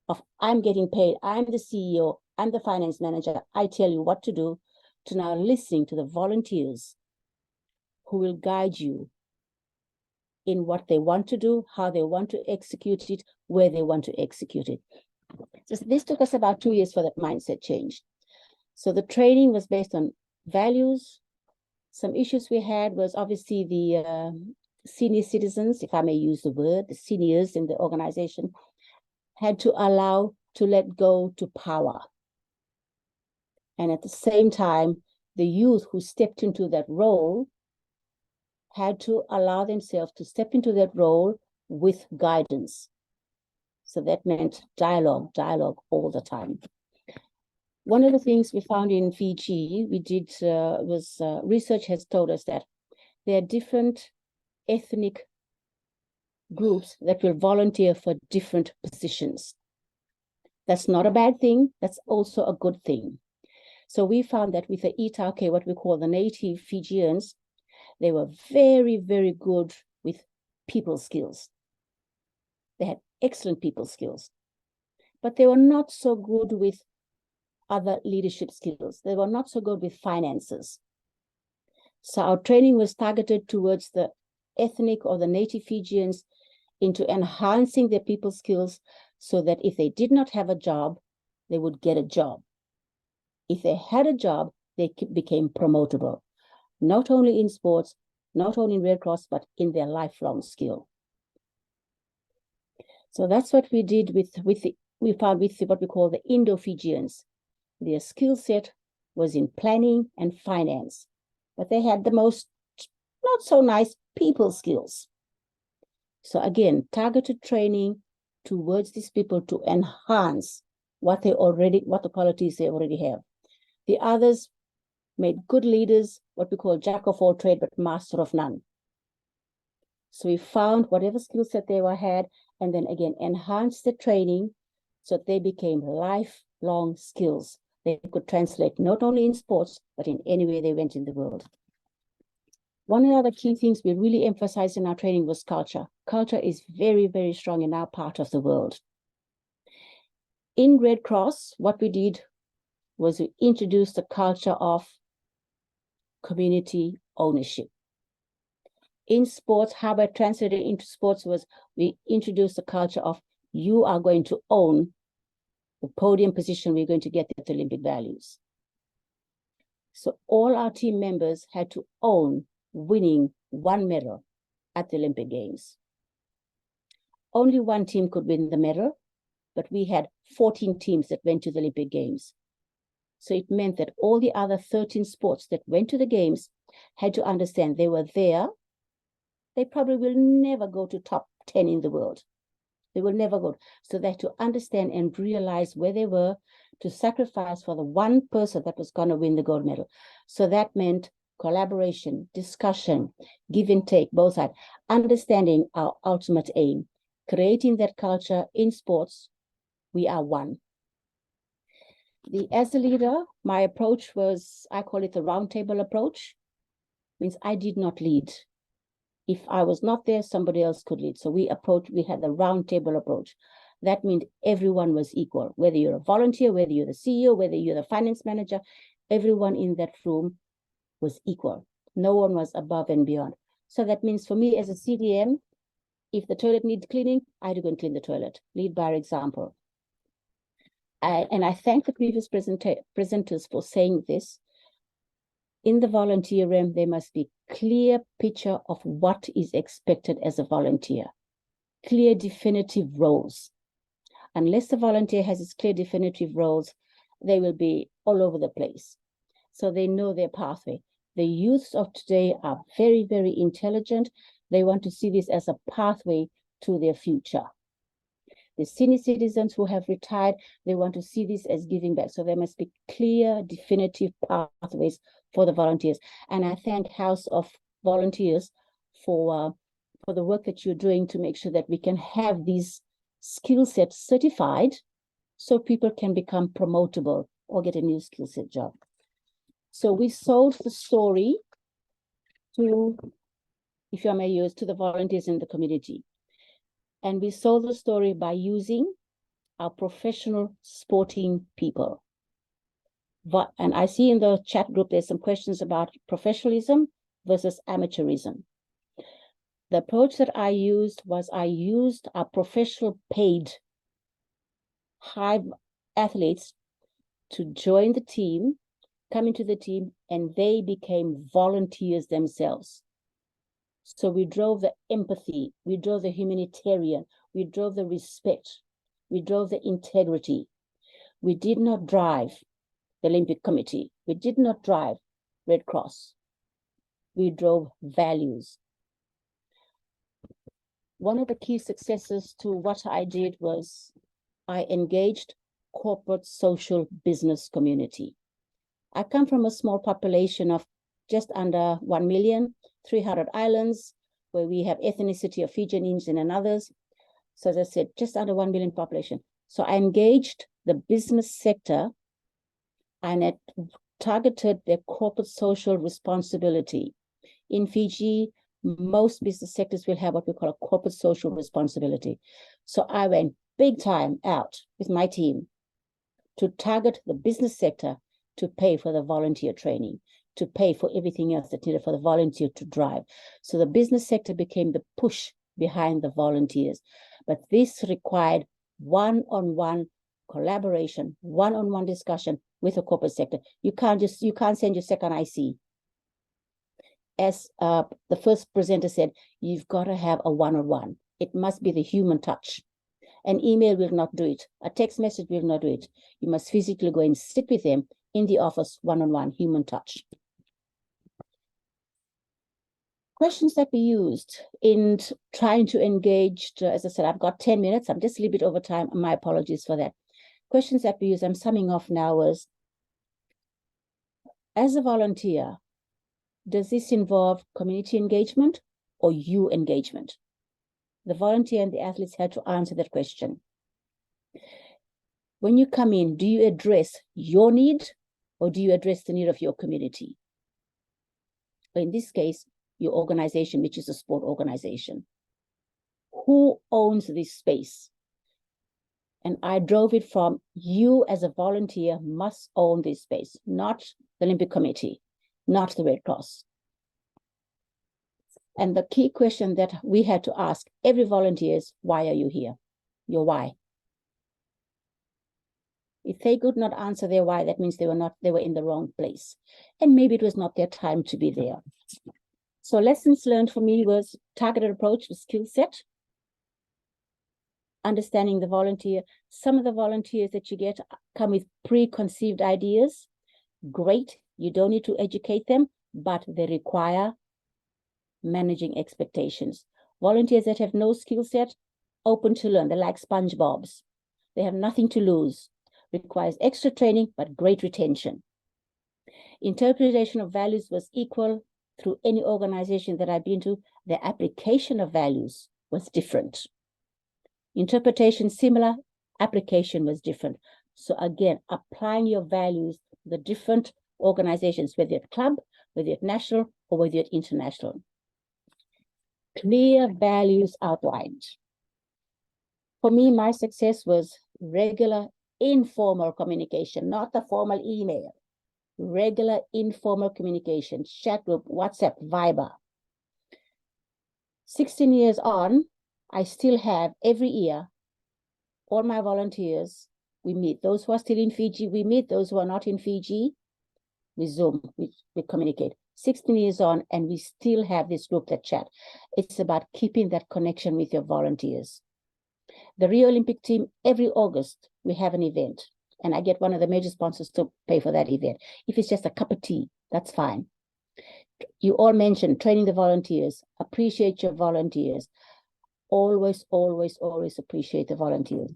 of I'm getting paid, I'm the CEO, I'm the finance manager, I tell you what to do, to now listening to the volunteers who will guide you in what they want to do, how they want to execute it, where they want to execute it. So this took us about 2 years for that mindset change. So the training was based on values. Some issues we had was obviously the senior citizens, if I may use the word, the seniors in the organization, had to allow to let go to power. And at the same time, the youth who stepped into that role had to allow themselves to step into that role with guidance. So that meant dialogue all the time. One of the things we found in Fiji, we did research has told us that there are different ethnic groups that will volunteer for different positions. That's not a bad thing. That's also a good thing. So we found that with the Itake, what we call the native Fijians, they were very, very good with people skills. They had excellent people skills, but they were not so good with other leadership skills. They were not so good with finances. So our training was targeted towards the ethnic or the native Fijians into enhancing their people skills so that if they did not have a job, they would get a job. If they had a job, they became promotable, not only in sports, not only in Red Cross, but in their lifelong skill. So that's what we did we found with what we call the Indo-Fijians. Their skill set was in planning and finance, but they had the most not so nice people skills. So again, targeted training towards these people to enhance what the qualities they already have. The others made good leaders, what we call jack of all trade, but master of none. So we found whatever skill set they had, and then again, enhanced the training so that they became lifelong skills. They could translate not only in sports, but in any way they went in the world. One of the other key things we really emphasized in our training was culture. Culture is very, very strong in our part of the world. In Red Cross, what we did was we introduced the culture of community ownership. In sports, how I translated into sports was we introduced the culture of you are going to own the podium position we're going to get at the Olympic values. So all our team members had to own winning one medal at the Olympic Games. Only one team could win the medal, but we had 14 teams that went to the Olympic Games. So it meant that all the other 13 sports that went to the Games had to understand they were there. They probably will never go to top 10 in the world. They will never go. So they had to understand and realize where they were to sacrifice for the one person that was going to win the gold medal. So that meant collaboration, discussion, give and take, both sides, understanding our ultimate aim, creating that culture in sports. We are one. As a leader, my approach was, I call it the roundtable approach, means I did not lead. If I was not there, somebody else could lead. So we had the roundtable approach. That meant everyone was equal, whether you're a volunteer, whether you're the CEO, whether you're the finance manager, everyone in that room was equal. No one was above and beyond. So that means for me as a CDM, if the toilet needs cleaning, I do go and clean the toilet, lead by example. And I thank the previous presenters for saying this. In the volunteer realm, there must be clear picture of what is expected as a volunteer, clear definitive roles. Unless the volunteer has its clear definitive roles, they will be all over the place. So they know their pathway. The youths of today are very, very intelligent. They want to see this as a pathway to their future. The senior citizens who have retired, they want to see this as giving back. So there must be clear, definitive pathways for the volunteers. And I thank House of Volunteers for the work that you're doing to make sure that we can have these skill sets certified so people can become promotable or get a new skill set job. So we sold the story to, if I may use, to the volunteers in the community. And we sold the story by using are professional sporting people. And I see in the chat group, there's some questions about professionalism versus amateurism. The approach that I used was I used our professional paid high athletes to join the team, come into the team, and they became volunteers themselves. So we drove the empathy, we drove the humanitarian, we drove the respect, we drove the integrity. We did not drive the Olympic Committee. We did not drive Red Cross. We drove values. One of the key successes to what I did was I engaged corporate social business community. I come from a small population of just under 1,300,000 islands, where we have ethnicity of Fijian, Indian, and others. So as I said, just under 1 million population. So I engaged the business sector and it targeted their corporate social responsibility. In Fiji, most business sectors will have what we call a corporate social responsibility. So I went big time out with my team to target the business sector to pay for the volunteer training, to pay for everything else that needed for the volunteer to drive. So the business sector became the push behind the volunteers. But this required one-on-one collaboration, one-on-one discussion with the corporate sector. You can't send your second IC. As the first presenter said, you've got to have a one-on-one. It must be the human touch. An email will not do it. A text message will not do it. You must physically go and sit with them in the office, one-on-one, human touch. Questions that we used in trying to engage, as I said, I've got 10 minutes. I'm just a little bit over time. My apologies for that. Questions that we use, I'm summing off now, was, as a volunteer, does this involve community engagement or you engagement? The volunteer and the athletes had to answer that question. When you come in, do you address your need or do you address the need of your community? In this case, your organization, which is a sport organization. Who owns this space? And I drove it from you as a volunteer must own this space, not the Olympic Committee, not the Red Cross. And the key question that we had to ask every volunteer is, why are you here? Your why. If they could not answer their why, that means they were in the wrong place. And maybe it was not their time to be there. So lessons learned for me was targeted approach with skill set, understanding the volunteer. Some of the volunteers that you get come with preconceived ideas. Great, you don't need to educate them, but they require managing expectations. Volunteers that have no skill set, open to learn. They're like SpongeBobs. They have nothing to lose. Requires extra training, but great retention. Interpretation of values was equal through any organization that I've been to. The application of values was different. Interpretation similar, application was different. So again, applying your values to the different organizations, whether you're at club, whether you're at national, or whether you're at international. Clear values outlined. For me, my success was regular informal communication, not the formal email. Regular informal communication, chat group, WhatsApp, Viber. 16 years on, I still have every year, all my volunteers, we meet. Those who are still in Fiji, we meet. Those who are not in Fiji, we Zoom, we communicate. 16 years on, and we still have this group that chat. It's about keeping that connection with your volunteers. The Rio Olympic team, every August, we have an event. And I get one of the major sponsors to pay for that event. If it's just a cup of tea, that's fine. You all mentioned training the volunteers. Appreciate your volunteers. Always, always, always appreciate the volunteers.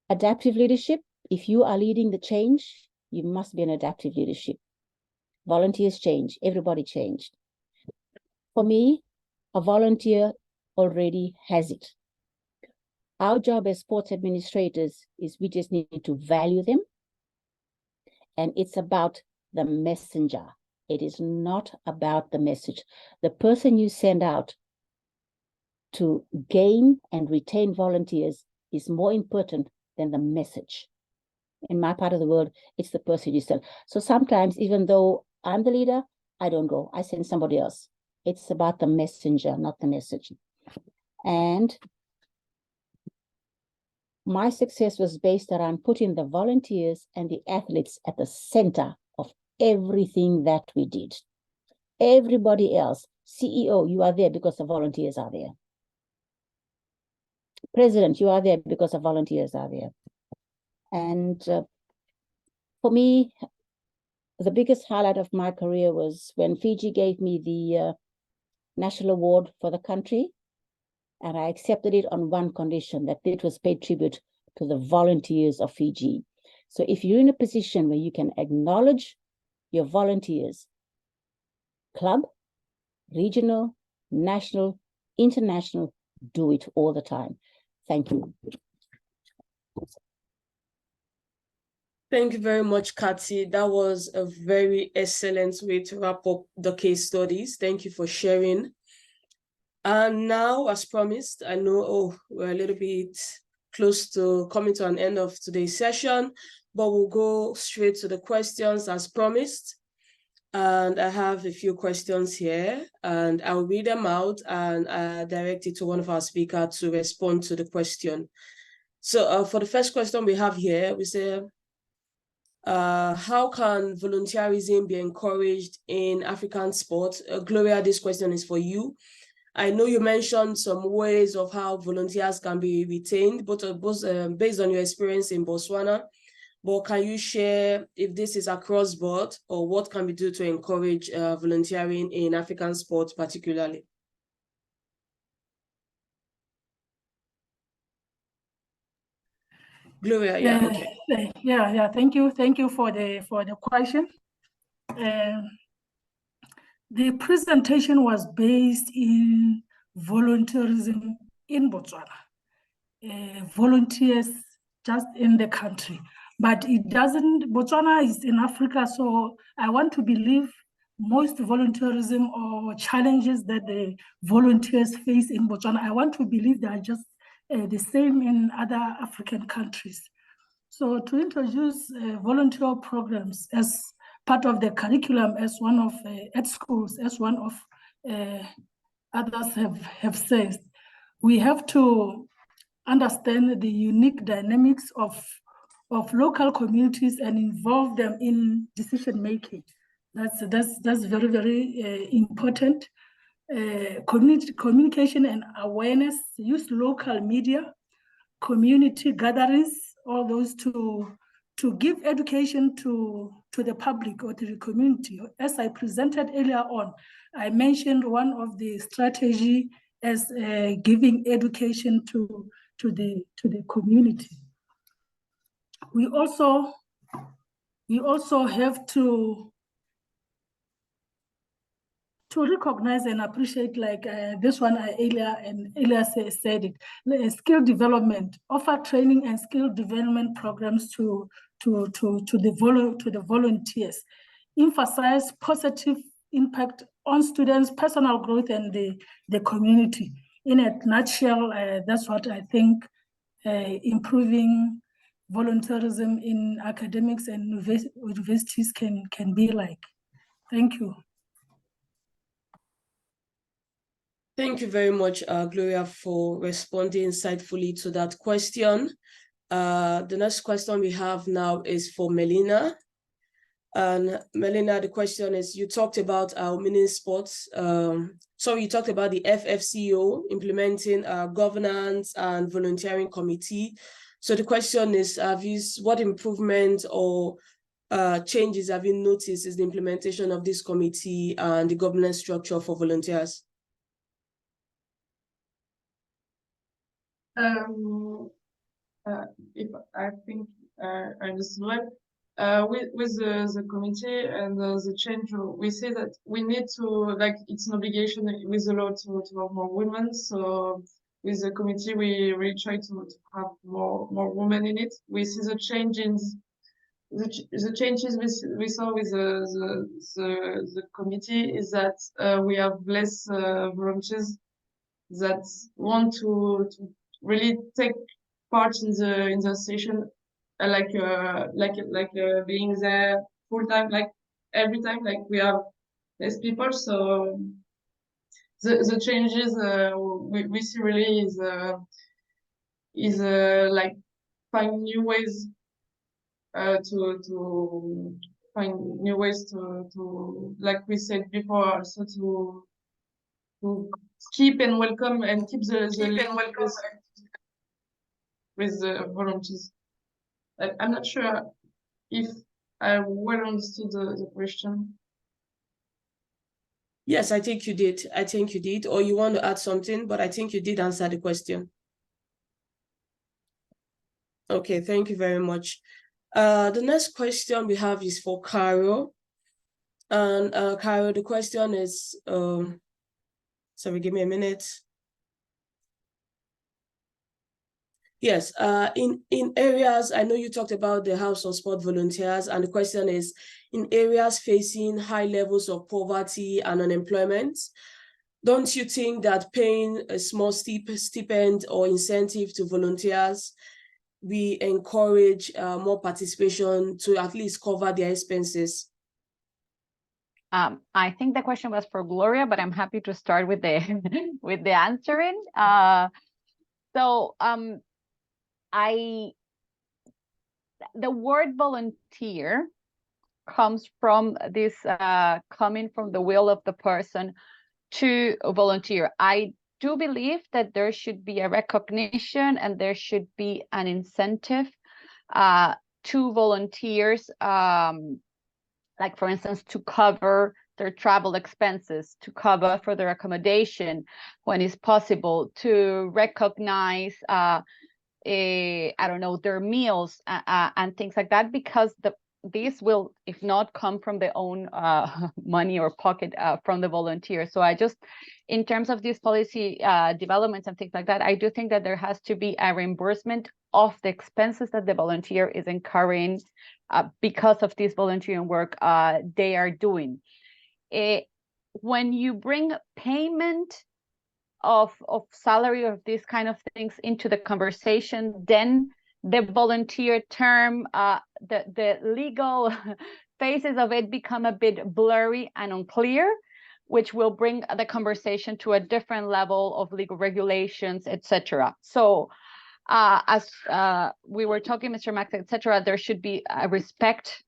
Adaptive leadership. If you are leading the change, you must be an adaptive leadership. Volunteers change. Everybody changed. For me, a volunteer already has it. Our job as sports administrators is we just need to value them. And it's about the messenger. It is not about the message. The person you send out to gain and retain volunteers is more important than the message. In my part of the world, it's the person you sell. So sometimes, even though I'm the leader, I don't go. I send somebody else. It's about the messenger, not the message. And my success was based around putting the volunteers and the athletes at the center of everything that we did. Everybody else, CEO, you are there because the volunteers are there. President, you are there because the volunteers are there. And for me, the biggest highlight of my career was when Fiji gave me the national award for the country. And I accepted it on one condition, that it was paid tribute to the volunteers of Fiji. So if you're in a position where you can acknowledge your volunteers, club, regional, national, international, do it all the time. Thank you. Thank you very much, Cathy. That was a very excellent way to wrap up the case studies. Thank you for sharing. And now, as promised, I know we're a little bit close to coming to an end of today's session, but we'll go straight to the questions as promised. And I have a few questions here, and I'll read them out and direct it to one of our speakers to respond to the question. So for the first question we have here, we say, how can volunteerism be encouraged in African sports? Gloria, this question is for you. I know you mentioned some ways of how volunteers can be retained, both based on your experience in Botswana, but can you share if this is across board or what can we do to encourage volunteering in African sports particularly? Gloria, yeah, okay. Yeah, thank you for the question. The presentation was based in volunteerism in Botswana, volunteers just in the country, but it doesn't, Botswana is in Africa, so I want to believe most volunteerism or challenges that the volunteers face in Botswana, I want to believe they are just the same in other African countries. So to introduce volunteer programs as part of the curriculum, as one of at schools, as one of others have said, we have to understand the unique dynamics of local communities and involve them in decision making. That's very, very important. Communication and awareness, use local media, community gatherings, all those to give education to the public or to the community. As I presented earlier on, I mentioned one of the strategy as giving education to the community. We also have to recognize and appreciate, like this one earlier said it, skill development, offer training and skill development programs to the volunteers, emphasize positive impact on students' personal growth and the community. In a nutshell, that's what I think improving volunteerism in academics and universities can be like. Thank you. Thank you very much, Gloria, for responding insightfully to that question. The next question we have now is for Mélina. And Mélina, the question is, you talked about our mini sports. You talked about the FFCO implementing governance and volunteering committee. So the question is, what improvement or changes have you noticed is the implementation of this committee and the governance structure for volunteers? If I think I understood with the committee and the change, we say that we need to, like, it's an obligation with the law to have more women. So with the committee, we really try to have more women in it. We see the changes. The changes we saw with the committee is that we have less volunteers that want to really take part in the session, like being there full time, like every time, like we have less people. So the changes we see really is like find new ways to find new ways to like we said before, also to keep and welcome and keep the link with the volunteers. I'm not sure if I well understood the question. Yes, I think you did. I think you did. Or you want to add something, but I think you did answer the question. Okay, thank you very much. The next question we have is for Carroll. And Carroll, the question is, sorry, give me a minute. Yes, in areas, I know you talked about the House of Sport volunteers, and the question is, in areas facing high levels of poverty and unemployment, don't you think that paying a small stipend or incentive to volunteers, we encourage more participation to at least cover their expenses? I think the question was for Gloria, but I'm happy to start with the with the answering. The word volunteer comes from this coming from the will of the person to volunteer. I do believe that there should be a recognition and there should be an incentive to volunteers, like for instance, to cover their travel expenses, to cover for their accommodation when it's possible, to recognize I don't know, their meals and things like that, because these will, if not, come from their own money or pocket from the volunteer. So I just, in terms of these policy developments and things like that, I do think that there has to be a reimbursement of the expenses that the volunteer is incurring because of this volunteering work they are doing. When you bring payment of salary of these kind of things into the conversation, then the volunteer term, the legal phases of it become a bit blurry and unclear, which will bring the conversation to a different level of legal regulations, etc. So as we were talking, Mr. Max, etc., there should be a respect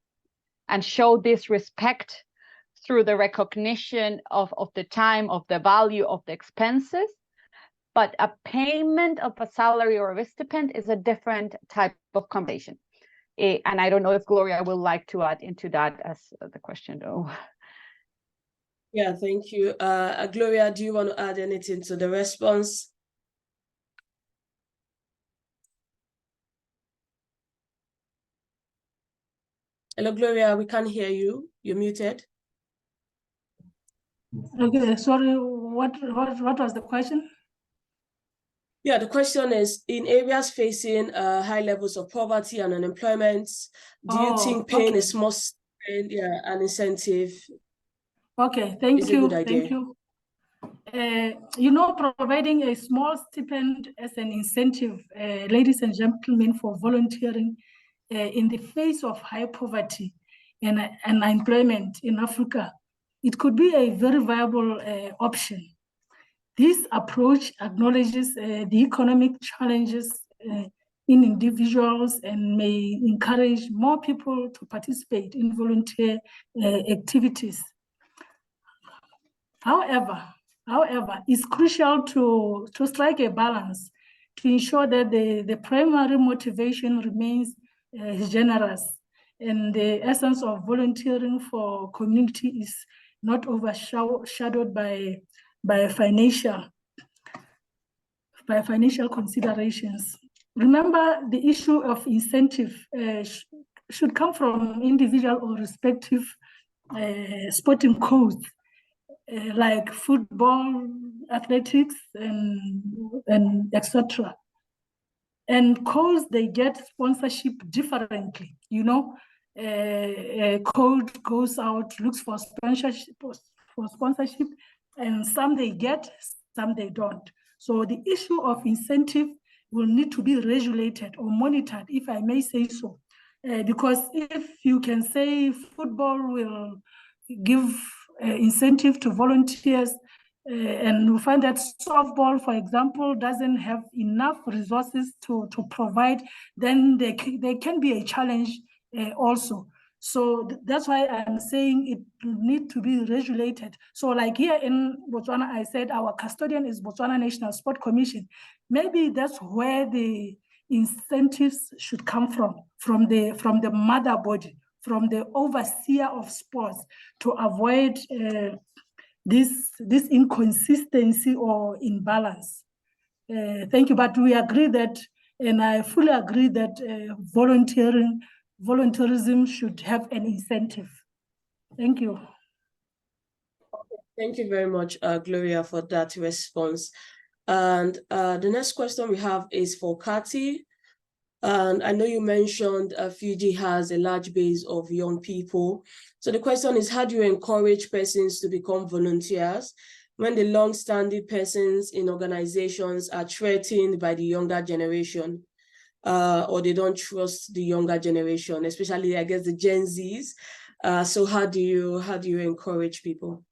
and show this respect through the recognition of the time, of the value of the expenses. But a payment of a salary or a stipend is a different type of conversation. And I don't know if Gloria would like to add into that as the question, though. Yeah, thank you. Gloria, do you want to add anything to the response? Hello, Gloria, we can't hear you. You're muted. Okay, sorry, what was the question? Yeah, the question is, in areas facing high levels of poverty and unemployment, do you think paying a small stipend, an incentive? Okay, thank is you. A good idea? Thank you. You know, providing a small stipend as an incentive, ladies and gentlemen, for volunteering in the face of high poverty and unemployment in Africa, it could be a very viable option. This approach acknowledges the economic challenges in individuals and may encourage more people to participate in volunteer activities. However, it's crucial to strike a balance to ensure that the primary motivation remains generous, and the essence of volunteering for community is not overshadowed by financial considerations. Remember, the issue of incentive should come from individual or respective sporting codes, like football, athletics, and etc. And codes, they get sponsorship differently. You know, a code goes out, looks for sponsorship, and some they get, some they don't. So the issue of incentive will need to be regulated or monitored, if I may say so. Because if you can say football will give incentive to volunteers, and we find that softball, for example, doesn't have enough resources to provide, then there can be a challenge also. So that's why I'm saying it need to be regulated. So like here in Botswana, I said our custodian is Botswana National Sport Commission. Maybe that's where the incentives should come from the mother body, from the overseer of sports, to avoid this inconsistency or imbalance. Thank you, but we agree that, and I fully agree that volunteerism should have an incentive. Thank you. Thank you very much, Gloria, for that response. And the next question we have is for Cathy. And I know you mentioned Fiji has a large base of young people. So the question is, how do you encourage persons to become volunteers when the long-standing persons in organizations are threatened by the younger generation, or they don't trust the younger generation, especially, I guess, the Gen Zs? So how do you encourage people?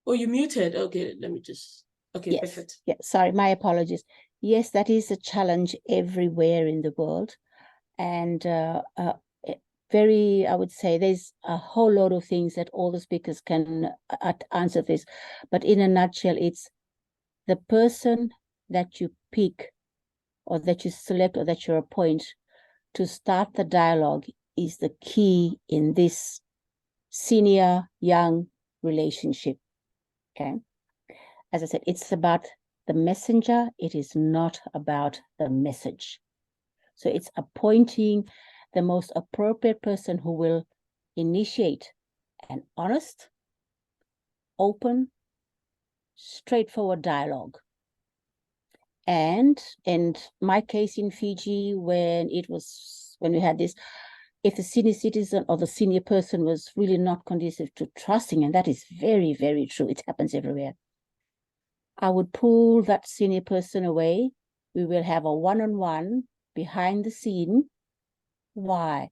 Oh, you muted. Okay, let me just. Okay, yes. Perfect. Yeah, sorry, my apologies. Yes, that is a challenge everywhere in the world. And I would say there's a whole lot of things that all the speakers can answer this. But in a nutshell, it's the person that you pick or that you select or that you appoint to start the dialogue is the key in this senior-young relationship. Okay, as I said, it's about the messenger. It is not about the message. So it's appointing the most appropriate person who will initiate an honest, open, straightforward dialogue. And in my case in Fiji, when we had this, if the senior citizen or the senior person was really not conducive to trusting, and that is very, very true, it happens everywhere, I would pull that senior person away. We will have a one-on-one behind the scene. Why?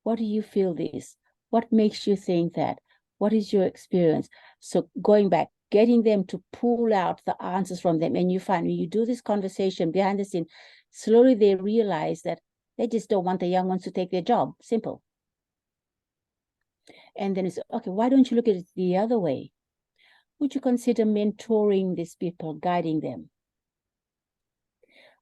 What do you feel this? What makes you think that? What is your experience? So going back, getting them to pull out the answers from them. And you find when you do this conversation behind the scene, slowly they realize that they just don't want the young ones to take their job. Simple. And then it's, okay, why don't you look at it the other way? Would you consider mentoring these people, guiding them?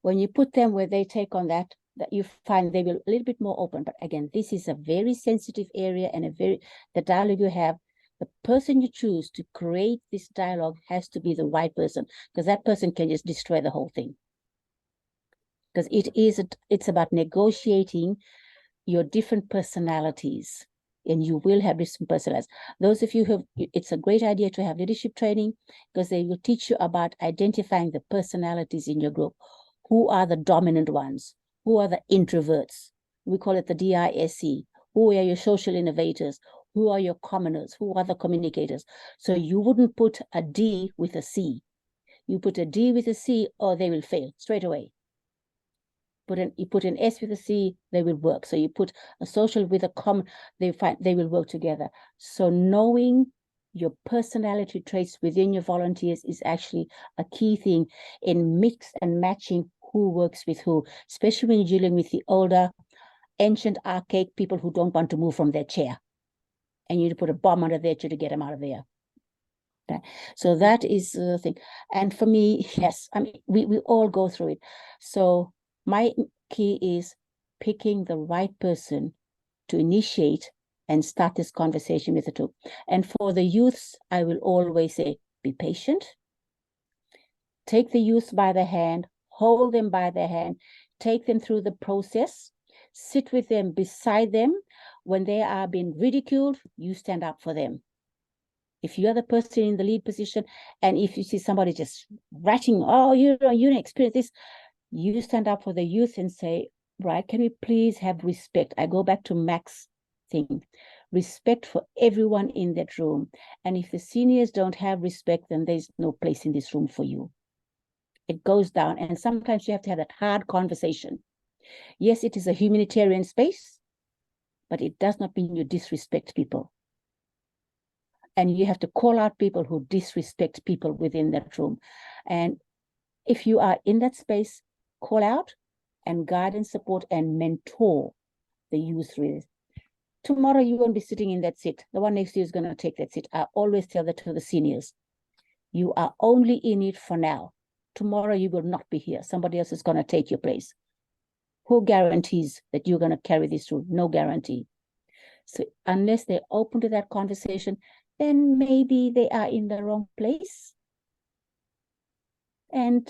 When you put them where they take on that you find they will a little bit more open. But again, this is a very sensitive area, and the dialogue you have, the person you choose to create this dialogue has to be the right person, because that person can just destroy the whole thing. Because it's about negotiating your different personalities, and you will have different personalities. Those of you who it's a great idea to have leadership training, because they will teach you about identifying the personalities in your group. Who are the dominant ones? Who are the introverts? We call it the DISC. Who are your social innovators? Who are your commoners? Who are the communicators? So you wouldn't put a D with a C. You put a D with a C, or they will fail straight away. You put an S with a C, they will work. So you put a social with a common, they will work together. So knowing your personality traits within your volunteers is actually a key thing in mix and matching who works with who, especially when you're dealing with the older, ancient, archaic people who don't want to move from their chair. And you need to put a bomb under their chair to get them out of there. Okay. So that is the thing. And for me, yes, I mean, we all go through it. So my key is picking the right person to initiate and start this conversation with the two. And for the youths, I will always say, be patient. Take the youth by the hand, hold them by the hand, take them through the process, sit with them, beside them. When they are being ridiculed, you stand up for them. If you are the person in the lead position, and if you see somebody just ratting, oh, you don't experience this, you stand up for the youth and say, right, can we please have respect? I go back to Mac's thing. respect for everyone in that room. And if the seniors don't have respect, then there's no place in this room for you. It goes down, and sometimes you have to have that hard conversation. Yes, it is a humanitarian space, but it does not mean you disrespect people. And you have to call out people who disrespect people within that room. And if you are in that space, call out and guide and support and mentor the youth with. Tomorrow you won't be sitting in that seat. The one next to you is going to take that seat. I always tell that to the seniors. You are only in it for now. Tomorrow you will not be here. Somebody else is going to take your place. Who guarantees that you're going to carry this through? No guarantee. So unless they're open to that conversation, then maybe they are in the wrong place. And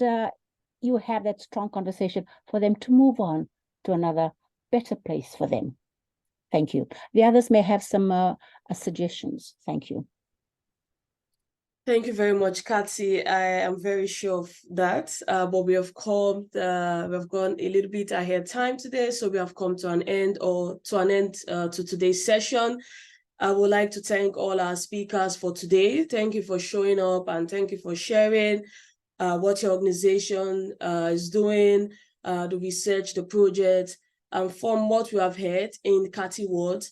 you have that strong conversation for them to move on to another better place for them. Thank you. The others may have some suggestions. Thank you. Thank you very much, Cathy. I am very sure of that. But we have gone a little bit ahead time today, so we have come to an end to today's session. I would like to thank all our speakers for today. Thank you for showing up, and thank you for sharing what your organization is doing, the research, the project. And from what we have heard in Cathy words,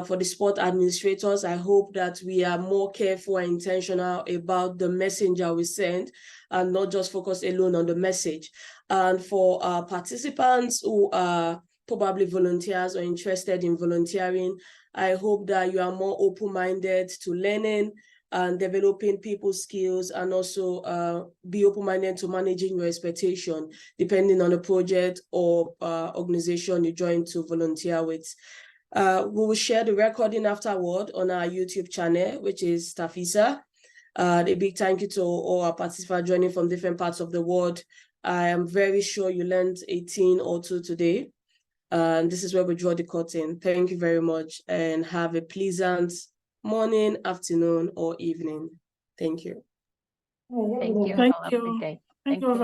for the sport administrators, I hope that we are more careful and intentional about the messenger we send and not just focus alone on the message. And for our participants who are probably volunteers or interested in volunteering, I hope that you are more open-minded to learning and developing people's skills, and also be open-minded to managing your expectation, depending on the project or organization you join to volunteer with. We will share the recording afterward on our YouTube channel, which is TAFISA. A big thank you to all our participants joining from different parts of the world. I am very sure you learned a thing or two today. And this is where we draw the curtain. Thank you very much, and have a pleasant morning, afternoon, or evening. Thank you. Thank you. Thank Have a you. lovely day. Thank you very much.